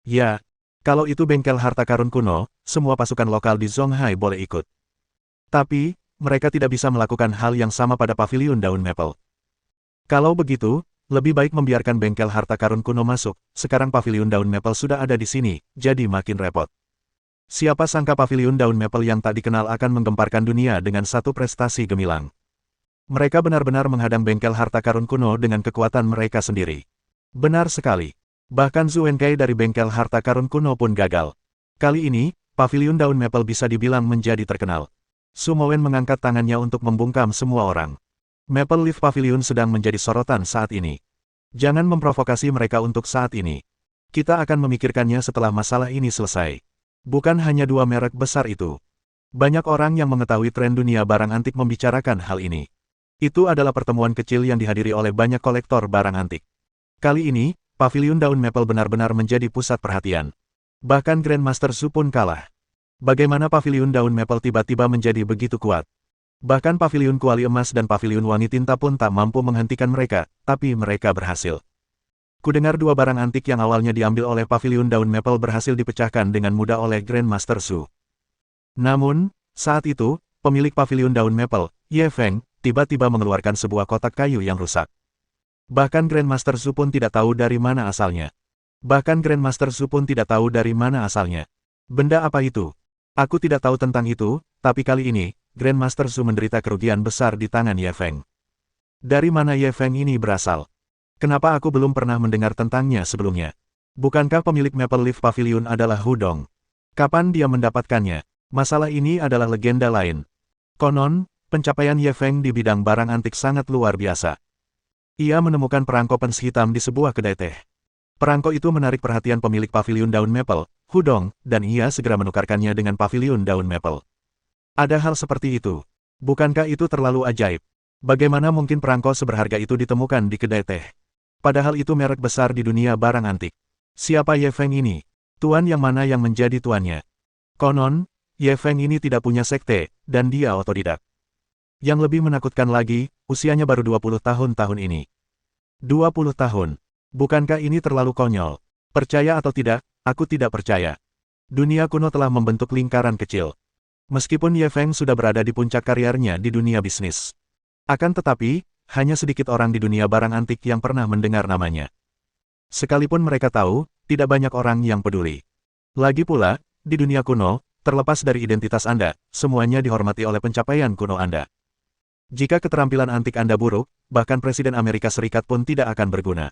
Ya, kalau itu bengkel harta karun kuno, semua pasukan lokal di Zonghai boleh ikut. Tapi, mereka tidak bisa melakukan hal yang sama pada Pavilion Daun Maple. Kalau begitu, lebih baik membiarkan bengkel harta karun kuno masuk. Sekarang Pavilion Daun Maple sudah ada di sini, jadi makin repot. Siapa sangka Pavilion Daun Maple yang tak dikenal akan menggemparkan dunia dengan satu prestasi gemilang. Mereka benar-benar menghadang bengkel harta karun kuno dengan kekuatan mereka sendiri. Benar sekali. Bahkan Zhu Wenkei dari bengkel harta karun kuno pun gagal. Kali ini, Pavilion Daun Maple bisa dibilang menjadi terkenal. Su Mowen mengangkat tangannya untuk membungkam semua orang. Maple Leaf Pavilion sedang menjadi sorotan saat ini. Jangan memprovokasi mereka untuk saat ini. Kita akan memikirkannya setelah masalah ini selesai. Bukan hanya 2 merek besar itu. Banyak orang yang mengetahui tren dunia barang antik membicarakan hal ini. Itu adalah pertemuan kecil yang dihadiri oleh banyak kolektor barang antik. Kali ini, Pavilion Daun Maple benar-benar menjadi pusat perhatian. Bahkan Grandmaster Su pun kalah. Bagaimana Pavilion Daun Maple tiba-tiba menjadi begitu kuat? Bahkan Pavilion Kuali Emas dan Pavilion Wangi Tinta pun tak mampu menghentikan mereka, tapi mereka berhasil. Kudengar 2 barang antik yang awalnya diambil oleh Pavilion Daun Maple berhasil dipecahkan dengan mudah oleh Grandmaster Su. Namun, saat itu, pemilik Pavilion Daun Maple, Ye Feng, tiba-tiba mengeluarkan sebuah kotak kayu yang rusak. Bahkan Grandmaster Su pun tidak tahu dari mana asalnya. Bahkan Grandmaster Zhu pun tidak tahu dari mana asalnya. Benda apa itu? Aku tidak tahu tentang itu, tapi kali ini, Grandmaster Zhu menderita kerugian besar di tangan Ye Feng. Dari mana Ye Feng ini berasal? Kenapa aku belum pernah mendengar tentangnya sebelumnya? Bukankah pemilik Maple Leaf Pavilion adalah Hu Dong? Kapan dia mendapatkannya? Masalah ini adalah legenda lain. Konon, pencapaian Ye Feng di bidang barang antik sangat luar biasa. Ia menemukan perangko pens hitam di sebuah kedai teh. Perangko itu menarik perhatian pemilik pavilion daun maple, Hu Dong, dan ia segera menukarkannya dengan pavilion daun maple. Ada hal seperti itu. Bukankah itu terlalu ajaib? Bagaimana mungkin perangko seberharga itu ditemukan di kedai teh? Padahal itu merek besar di dunia barang antik. Siapa Ye Feng ini? Tuan yang mana yang menjadi tuannya? Konon, Ye Feng ini tidak punya sekte, dan dia otodidak. Yang lebih menakutkan lagi, usianya baru 20 tahun ini. 20 tahun. Bukankah ini terlalu konyol? Percaya atau tidak, aku tidak percaya. Dunia kuno telah membentuk lingkaran kecil. Meskipun Ye Feng sudah berada di puncak karirnya di dunia bisnis. Akan tetapi, hanya sedikit orang di dunia barang antik yang pernah mendengar namanya. Sekalipun mereka tahu, tidak banyak orang yang peduli. Lagi pula, di dunia kuno, terlepas dari identitas Anda, semuanya dihormati oleh pencapaian kuno Anda. Jika keterampilan antik Anda buruk, bahkan Presiden Amerika Serikat pun tidak akan berguna.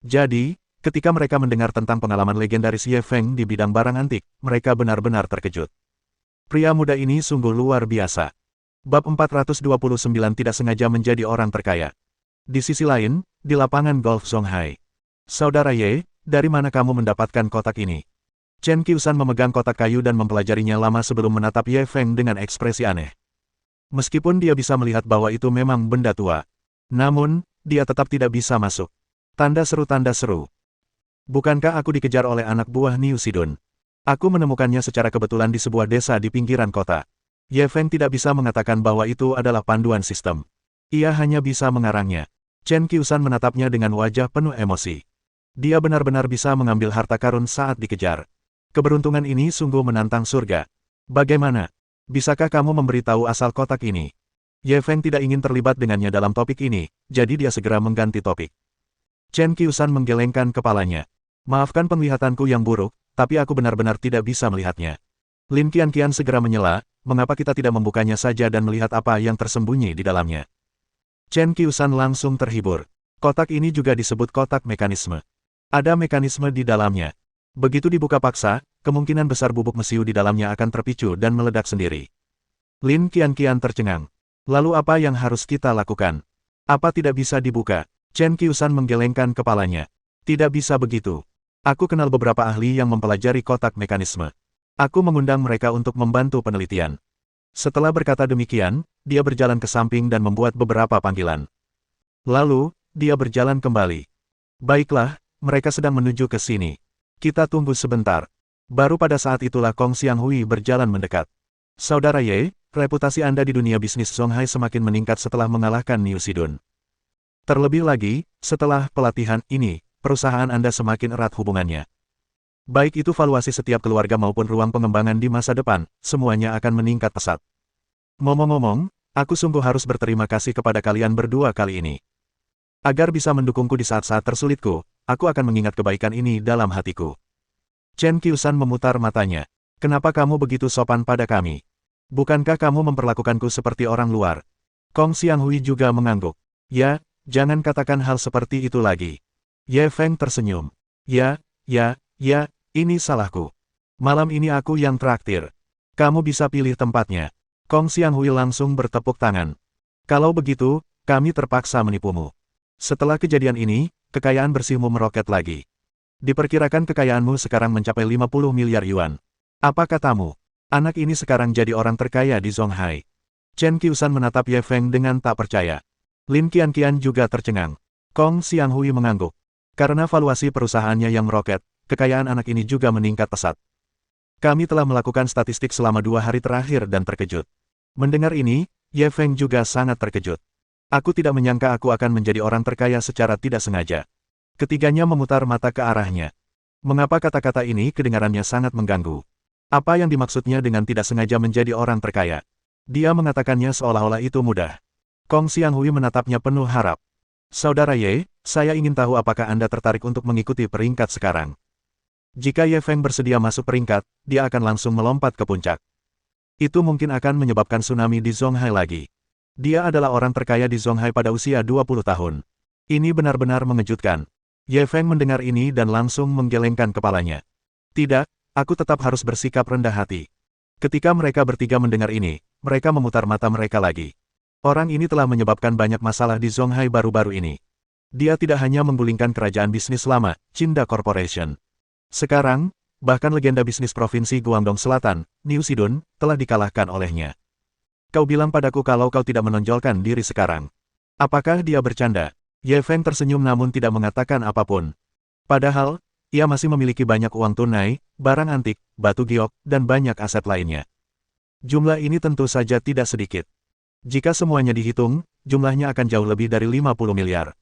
Jadi, ketika mereka mendengar tentang pengalaman legendaris Ye Feng di bidang barang antik, mereka benar-benar terkejut. Pria muda ini sungguh luar biasa. Bab 429 tidak sengaja menjadi orang terkaya. Di sisi lain, di lapangan golf Zonghai. Saudara Ye, dari mana kamu mendapatkan kotak ini? Chen Qiusan memegang kotak kayu dan mempelajarinya lama sebelum menatap Ye Feng dengan ekspresi aneh. Meskipun dia bisa melihat bahwa itu memang benda tua. Namun, dia tetap tidak bisa masuk. Tanda seru. Bukankah aku dikejar oleh anak buah Niu Sidun? Aku menemukannya secara kebetulan di sebuah desa di pinggiran kota. Ye Feng tidak bisa mengatakan bahwa itu adalah panduan sistem. Ia hanya bisa mengarangnya. Chen Qiusan menatapnya dengan wajah penuh emosi. Dia benar-benar bisa mengambil harta karun saat dikejar. Keberuntungan ini sungguh menantang surga. Bagaimana? Bisakah kamu memberitahu asal kotak ini? Ye Feng tidak ingin terlibat dengannya dalam topik ini, jadi dia segera mengganti topik. Chen Qiusan menggelengkan kepalanya. Maafkan penglihatanku yang buruk, tapi aku benar-benar tidak bisa melihatnya. Lin Qianqian segera menyela, mengapa kita tidak membukanya saja dan melihat apa yang tersembunyi di dalamnya. Chen Qiusan langsung terhibur. Kotak ini juga disebut kotak mekanisme. Ada mekanisme di dalamnya. Begitu dibuka paksa, kemungkinan besar bubuk mesiu di dalamnya akan terpicu dan meledak sendiri. Lin Qianqian tercengang. Lalu apa yang harus kita lakukan? Apa tidak bisa dibuka? Chen Qiusan menggelengkan kepalanya. Tidak bisa begitu. Aku kenal beberapa ahli yang mempelajari kotak mekanisme. Aku mengundang mereka untuk membantu penelitian. Setelah berkata demikian, dia berjalan ke samping dan membuat beberapa panggilan. Lalu, dia berjalan kembali. Baiklah, mereka sedang menuju ke sini. Kita tunggu sebentar. Baru pada saat itulah Kong Xianghui berjalan mendekat. Saudara Ye, reputasi Anda di dunia bisnis Zonghai semakin meningkat setelah mengalahkan Niu Sidun. Terlebih lagi, setelah pelatihan ini, perusahaan Anda semakin erat hubungannya. Baik itu valuasi setiap keluarga maupun ruang pengembangan di masa depan, semuanya akan meningkat pesat. Ngomong-ngomong, aku sungguh harus berterima kasih kepada kalian berdua kali ini. Agar bisa mendukungku di saat-saat tersulitku, aku akan mengingat kebaikan ini dalam hatiku. Chen Qiusan memutar matanya. Kenapa kamu begitu sopan pada kami? Bukankah kamu memperlakukanku seperti orang luar? Kong Xianghui juga mengangguk. Ya, jangan katakan hal seperti itu lagi. Ye Feng tersenyum. Ya, ini salahku. Malam ini aku yang traktir. Kamu bisa pilih tempatnya. Kong Xianghui langsung bertepuk tangan. Kalau begitu, kami terpaksa menipumu. Setelah kejadian ini, kekayaan bersihmu meroket lagi. Diperkirakan kekayaanmu sekarang mencapai 50 miliar yuan. Apa katamu? Anak ini sekarang jadi orang terkaya di Zonghai. Chen Qiusan menatap Ye Feng dengan tak percaya. Lin Qianqian juga tercengang. Kong Xianghui mengangguk. Karena valuasi perusahaannya yang meroket, kekayaan anak ini juga meningkat pesat. Kami telah melakukan statistik selama 2 hari terakhir dan terkejut. Mendengar ini, Ye Feng juga sangat terkejut. Aku tidak menyangka aku akan menjadi orang terkaya secara tidak sengaja. Ketiganya memutar mata ke arahnya. Mengapa kata-kata ini kedengarannya sangat mengganggu? Apa yang dimaksudnya dengan tidak sengaja menjadi orang terkaya? Dia mengatakannya seolah-olah itu mudah. Kong Xianghui menatapnya penuh harap. Saudara Ye, Saya ingin tahu apakah Anda tertarik untuk mengikuti peringkat sekarang. Jika Ye Feng bersedia masuk peringkat, dia akan langsung melompat ke puncak. Itu mungkin akan menyebabkan tsunami di Zonghai lagi. Dia adalah orang terkaya di Zonghai pada usia 20 tahun. Ini benar-benar mengejutkan. Ye Feng mendengar ini dan langsung menggelengkan kepalanya. Tidak, aku tetap harus bersikap rendah hati. Ketika mereka bertiga mendengar ini, mereka memutar mata mereka lagi. Orang ini telah menyebabkan banyak masalah di Zonghai baru-baru ini. Dia tidak hanya menggulingkan kerajaan bisnis lama, Chinda Corporation. Sekarang, bahkan legenda bisnis provinsi Guangdong Selatan, Niu Sidun, telah dikalahkan olehnya. Kau bilang padaku kalau kau tidak menonjolkan diri sekarang. Apakah dia bercanda? Ye Feng tersenyum namun tidak mengatakan apapun. Padahal, ia masih memiliki banyak uang tunai, barang antik, batu giok, dan banyak aset lainnya. Jumlah ini tentu saja tidak sedikit. Jika semuanya dihitung, jumlahnya akan jauh lebih dari 50 miliar.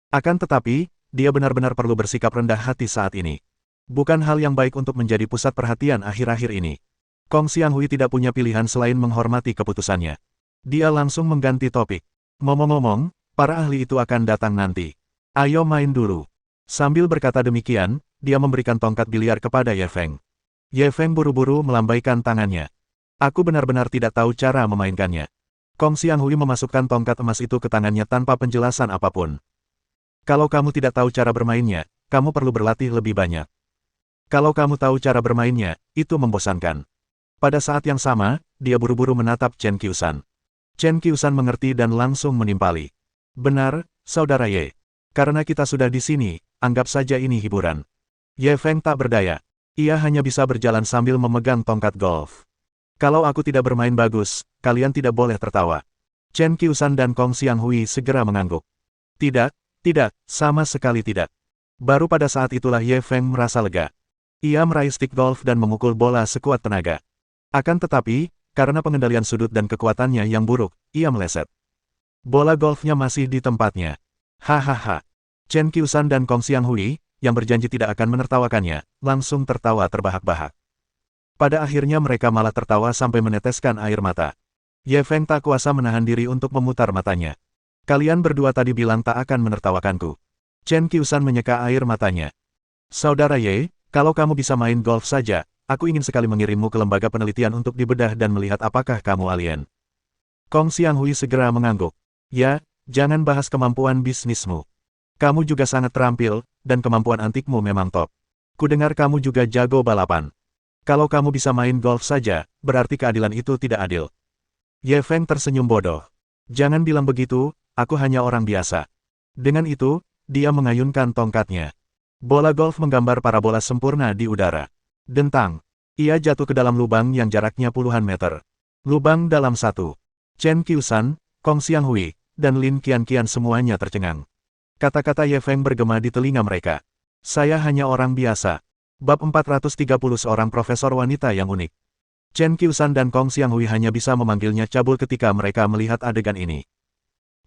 Akan tetapi, dia benar-benar perlu bersikap rendah hati saat ini. Bukan hal yang baik untuk menjadi pusat perhatian akhir-akhir ini. Kong Xianghui tidak punya pilihan selain menghormati keputusannya. Dia langsung mengganti topik. Ngomong-ngomong, para ahli itu akan datang nanti. Ayo main dulu. Sambil berkata demikian, dia memberikan tongkat biliar kepada Ye Feng. Ye Feng buru-buru melambaikan tangannya. Aku benar-benar tidak tahu cara memainkannya. Kong Xianghui memasukkan tongkat emas itu ke tangannya tanpa penjelasan apapun. Kalau kamu tidak tahu cara bermainnya, kamu perlu berlatih lebih banyak. Kalau kamu tahu cara bermainnya, itu membosankan. Pada saat yang sama, dia buru-buru menatap Chen Qiusan. Chen Qiusan mengerti dan langsung menimpali. Benar, Saudara Ye. Karena kita sudah di sini, anggap saja ini hiburan. Ye Feng tak berdaya. Ia hanya bisa berjalan sambil memegang tongkat golf. Kalau aku tidak bermain bagus, kalian tidak boleh tertawa. Chen Qiusan dan Kong Xianghui segera mengangguk. Tidak, tidak, sama sekali tidak. Baru pada saat itulah Ye Feng merasa lega. Ia meraih stick golf dan memukul bola sekuat tenaga. Akan tetapi, karena pengendalian sudut dan kekuatannya yang buruk, ia meleset. Bola golfnya masih di tempatnya. Hahaha. Chen Qiusan dan Kong Xianghui, yang berjanji tidak akan menertawakannya, langsung tertawa terbahak-bahak. Pada akhirnya mereka malah tertawa sampai meneteskan air mata. Ye Feng tak kuasa menahan diri untuk memutar matanya. Kalian berdua tadi bilang tak akan menertawakanku. Chen Qiusan menyeka air matanya. Saudara Ye, kalau kamu bisa main golf saja, aku ingin sekali mengirimmu ke lembaga penelitian untuk dibedah dan melihat apakah kamu alien. Kong Xianghui segera mengangguk. Ya, jangan bahas kemampuan bisnismu. Kamu juga sangat terampil, dan kemampuan antikmu memang top. Kudengar kamu juga jago balapan. Kalau kamu bisa main golf saja, berarti keadilan itu tidak adil. Ye Feng tersenyum bodoh. Jangan bilang begitu, aku hanya orang biasa. Dengan itu, dia mengayunkan tongkatnya. Bola golf menggambar parabola sempurna di udara. Dentang. Ia jatuh ke dalam lubang yang jaraknya puluhan meter. Lubang dalam satu. Chen Qiusan, Kong Xianghui, dan Lin Qianqian semuanya tercengang. Kata-kata Ye Feng bergema di telinga mereka. Saya hanya orang biasa. Bab 430 seorang profesor wanita yang unik. Chen Qiusan dan Kong Xianghui hanya bisa memanggilnya cabul ketika mereka melihat adegan ini.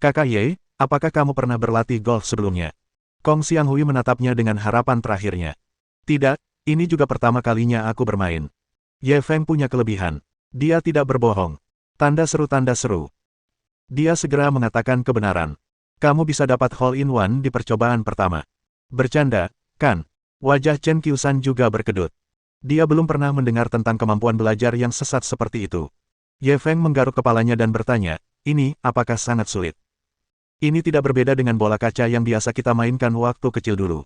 Kakak Ye, apakah kamu pernah berlatih golf sebelumnya? Kong Xianghui menatapnya dengan harapan terakhirnya. Tidak, ini juga pertama kalinya aku bermain. Ye Feng punya kelebihan. Dia tidak berbohong. Tanda seru. Dia segera mengatakan kebenaran. Kamu bisa dapat hole-in-one di percobaan pertama. Bercanda, kan? Wajah Chen Qiusan juga berkedut. Dia belum pernah mendengar tentang kemampuan belajar yang sesat seperti itu. Ye Feng menggaruk kepalanya dan bertanya, ini, apakah sangat sulit? Ini tidak berbeda dengan bola kaca yang biasa kita mainkan waktu kecil dulu.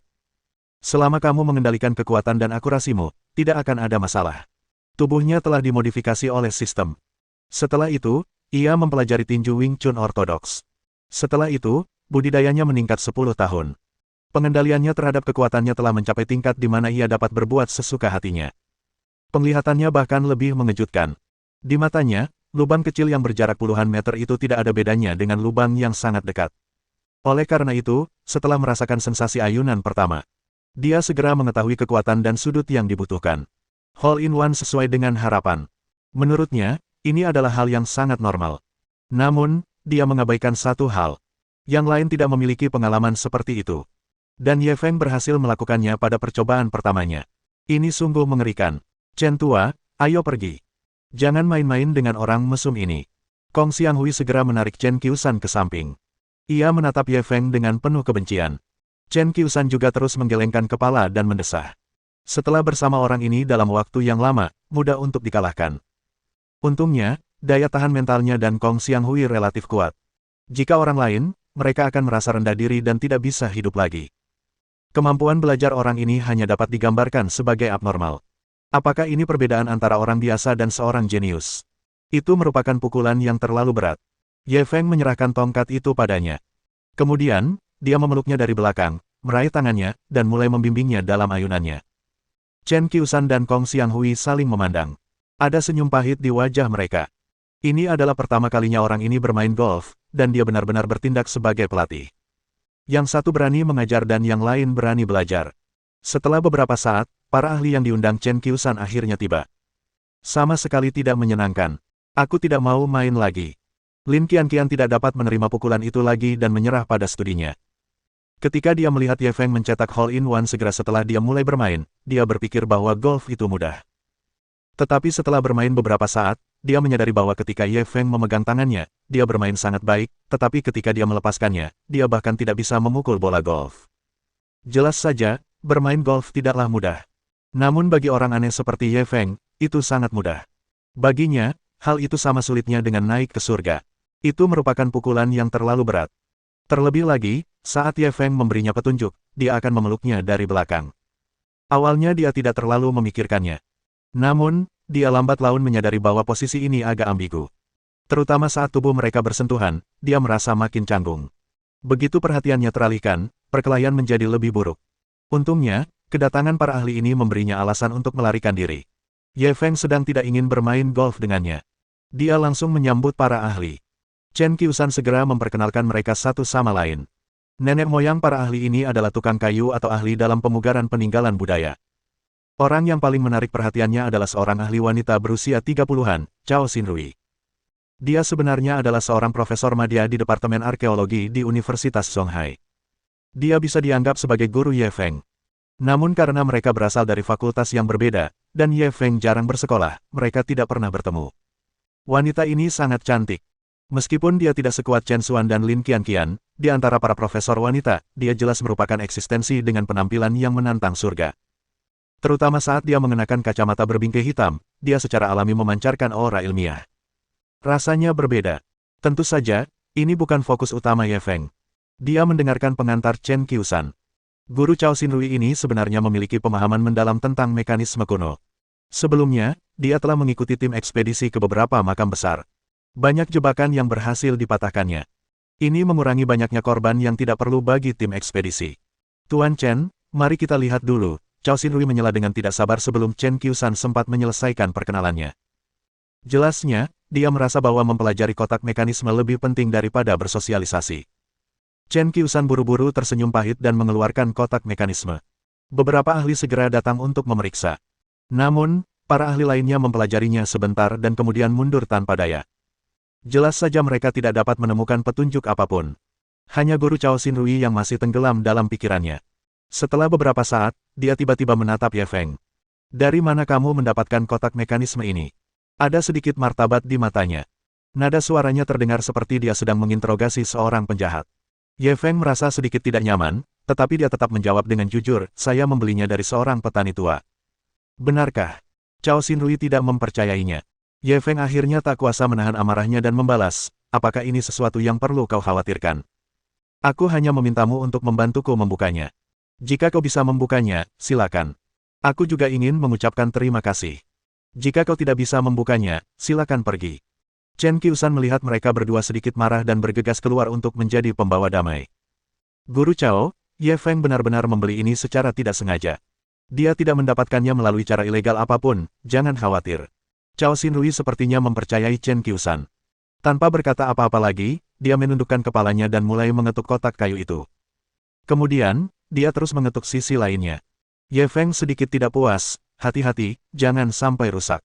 Selama kamu mengendalikan kekuatan dan akurasimu, tidak akan ada masalah. Tubuhnya telah dimodifikasi oleh sistem. Setelah itu, ia mempelajari tinju Wing Chun ortodoks. Setelah itu, budidayanya meningkat 10 tahun. Pengendaliannya terhadap kekuatannya telah mencapai tingkat di mana ia dapat berbuat sesuka hatinya. Penglihatannya bahkan lebih mengejutkan. Di matanya, lubang kecil yang berjarak puluhan meter itu tidak ada bedanya dengan lubang yang sangat dekat. Oleh karena itu, setelah merasakan sensasi ayunan pertama, dia segera mengetahui kekuatan dan sudut yang dibutuhkan. Hole-in-one sesuai dengan harapan. Menurutnya, ini adalah hal yang sangat normal. Namun, dia mengabaikan satu hal. Yang lain tidak memiliki pengalaman seperti itu. Dan Ye Feng berhasil melakukannya pada percobaan pertamanya. Ini sungguh mengerikan. Chen Tua, ayo pergi. Jangan main-main dengan orang mesum ini. Kong Xianghui segera menarik Chen Qiusan ke samping. Ia menatap Ye Feng dengan penuh kebencian. Chen Qiusan juga terus menggelengkan kepala dan mendesah. Setelah bersama orang ini dalam waktu yang lama, mudah untuk dikalahkan. Untungnya, daya tahan mentalnya dan Kong Xianghui relatif kuat. Jika orang lain, mereka akan merasa rendah diri dan tidak bisa hidup lagi. Kemampuan belajar orang ini hanya dapat digambarkan sebagai abnormal. Apakah ini perbedaan antara orang biasa dan seorang jenius? Itu merupakan pukulan yang terlalu berat. Ye Feng menyerahkan tongkat itu padanya. Kemudian, dia memeluknya dari belakang, meraih tangannya, dan mulai membimbingnya dalam ayunannya. Chen Qiusan dan Kong Xianghui saling memandang. Ada senyum pahit di wajah mereka. Ini adalah pertama kalinya orang ini bermain golf, dan dia benar-benar bertindak sebagai pelatih. Yang satu berani mengajar dan yang lain berani belajar. Setelah beberapa saat, para ahli yang diundang Chen Qiusan akhirnya tiba. Sama sekali tidak menyenangkan. Aku tidak mau main lagi. Lin Qianqian tidak dapat menerima pukulan itu lagi dan menyerah pada studinya. Ketika dia melihat Ye Feng mencetak hole-in-one segera setelah dia mulai bermain, dia berpikir bahwa golf itu mudah. Tetapi setelah bermain beberapa saat, dia menyadari bahwa ketika Ye Feng memegang tangannya, dia bermain sangat baik, tetapi ketika dia melepaskannya, dia bahkan tidak bisa memukul bola golf. Jelas saja, bermain golf tidaklah mudah. Namun bagi orang aneh seperti Ye Feng, itu sangat mudah. Baginya, hal itu sama sulitnya dengan naik ke surga. Itu merupakan pukulan yang terlalu berat. Terlebih lagi, saat Ye Feng memberinya petunjuk, dia akan memeluknya dari belakang. Awalnya dia tidak terlalu memikirkannya. Namun, dia lambat laun menyadari bahwa posisi ini agak ambigu. Terutama saat tubuh mereka bersentuhan, dia merasa makin canggung. Begitu perhatiannya teralihkan, perkelahian menjadi lebih buruk. Untungnya, kedatangan para ahli ini memberinya alasan untuk melarikan diri. Ye Feng sedang tidak ingin bermain golf dengannya. Dia langsung menyambut para ahli. Chen Qiusan segera memperkenalkan mereka satu sama lain. Nenek moyang para ahli ini adalah tukang kayu atau ahli dalam pemugaran peninggalan budaya. Orang yang paling menarik perhatiannya adalah seorang ahli wanita berusia 30-an, Cao Xinrui. Dia sebenarnya adalah seorang profesor madya di Departemen Arkeologi di Universitas Songhai. Dia bisa dianggap sebagai guru Ye Feng. Namun karena mereka berasal dari fakultas yang berbeda, dan Ye Feng jarang bersekolah, mereka tidak pernah bertemu. Wanita ini sangat cantik. Meskipun dia tidak sekuat Chen Xuan dan Lin Qianqian, di antara para profesor wanita, dia jelas merupakan eksistensi dengan penampilan yang menantang surga. Terutama saat dia mengenakan kacamata berbingkai hitam, dia secara alami memancarkan aura ilmiah. Rasanya berbeda. Tentu saja, ini bukan fokus utama Ye Feng. Dia mendengarkan pengantar Chen Qiusan. Guru Cao Xinrui ini sebenarnya memiliki pemahaman mendalam tentang mekanisme kuno. Sebelumnya, dia telah mengikuti tim ekspedisi ke beberapa makam besar. Banyak jebakan yang berhasil dipatahkannya. Ini mengurangi banyaknya korban yang tidak perlu bagi tim ekspedisi. Tuan Chen, mari kita lihat dulu. Cao Xinrui menyela dengan tidak sabar sebelum Chen Qiusan sempat menyelesaikan perkenalannya. Jelasnya, dia merasa bahwa mempelajari kotak mekanisme lebih penting daripada bersosialisasi. Chen Qiusan buru-buru tersenyum pahit dan mengeluarkan kotak mekanisme. Beberapa ahli segera datang untuk memeriksa. Namun, para ahli lainnya mempelajarinya sebentar dan kemudian mundur tanpa daya. Jelas saja mereka tidak dapat menemukan petunjuk apapun. Hanya guru Cao Xinrui yang masih tenggelam dalam pikirannya. Setelah beberapa saat, dia tiba-tiba menatap Ye Feng. Dari mana kamu mendapatkan kotak mekanisme ini? Ada sedikit martabat di matanya. Nada suaranya terdengar seperti dia sedang menginterogasi seorang penjahat. Ye Feng merasa sedikit tidak nyaman, tetapi dia tetap menjawab dengan jujur, saya membelinya dari seorang petani tua. Benarkah? Cao Xinrui tidak mempercayainya. Ye Feng akhirnya tak kuasa menahan amarahnya dan membalas, apakah ini sesuatu yang perlu kau khawatirkan? Aku hanya memintamu untuk membantuku membukanya. Jika kau bisa membukanya, silakan. Aku juga ingin mengucapkan terima kasih. Jika kau tidak bisa membukanya, silakan pergi. Chen Qiusan melihat mereka berdua sedikit marah dan bergegas keluar untuk menjadi pembawa damai. Guru Cao, Ye Feng benar-benar membeli ini secara tidak sengaja. Dia tidak mendapatkannya melalui cara ilegal apapun, jangan khawatir. Cao Xinrui sepertinya mempercayai Chen Qiusan. Tanpa berkata apa-apa lagi, dia menundukkan kepalanya dan mulai mengetuk kotak kayu itu. Kemudian, dia terus mengetuk sisi lainnya. Ye Feng sedikit tidak puas, hati-hati, jangan sampai rusak.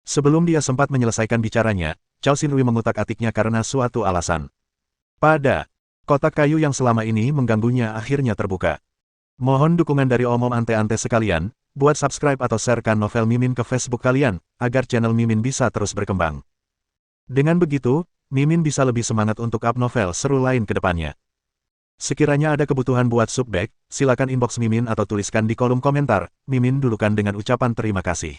Sebelum dia sempat menyelesaikan bicaranya, Cao Xinrui mengutak-atiknya karena suatu alasan. Pada kotak kayu yang selama ini mengganggunya akhirnya terbuka. Mohon dukungan dari omom ante-ante sekalian, buat subscribe atau sharekan novel Mimin ke Facebook kalian, agar channel Mimin bisa terus berkembang. Dengan begitu, Mimin bisa lebih semangat untuk up novel seru lain ke depannya. Sekiranya ada kebutuhan buat sub bag, silakan inbox Mimin atau tuliskan di kolom komentar. Mimin dulukan dengan ucapan terima kasih.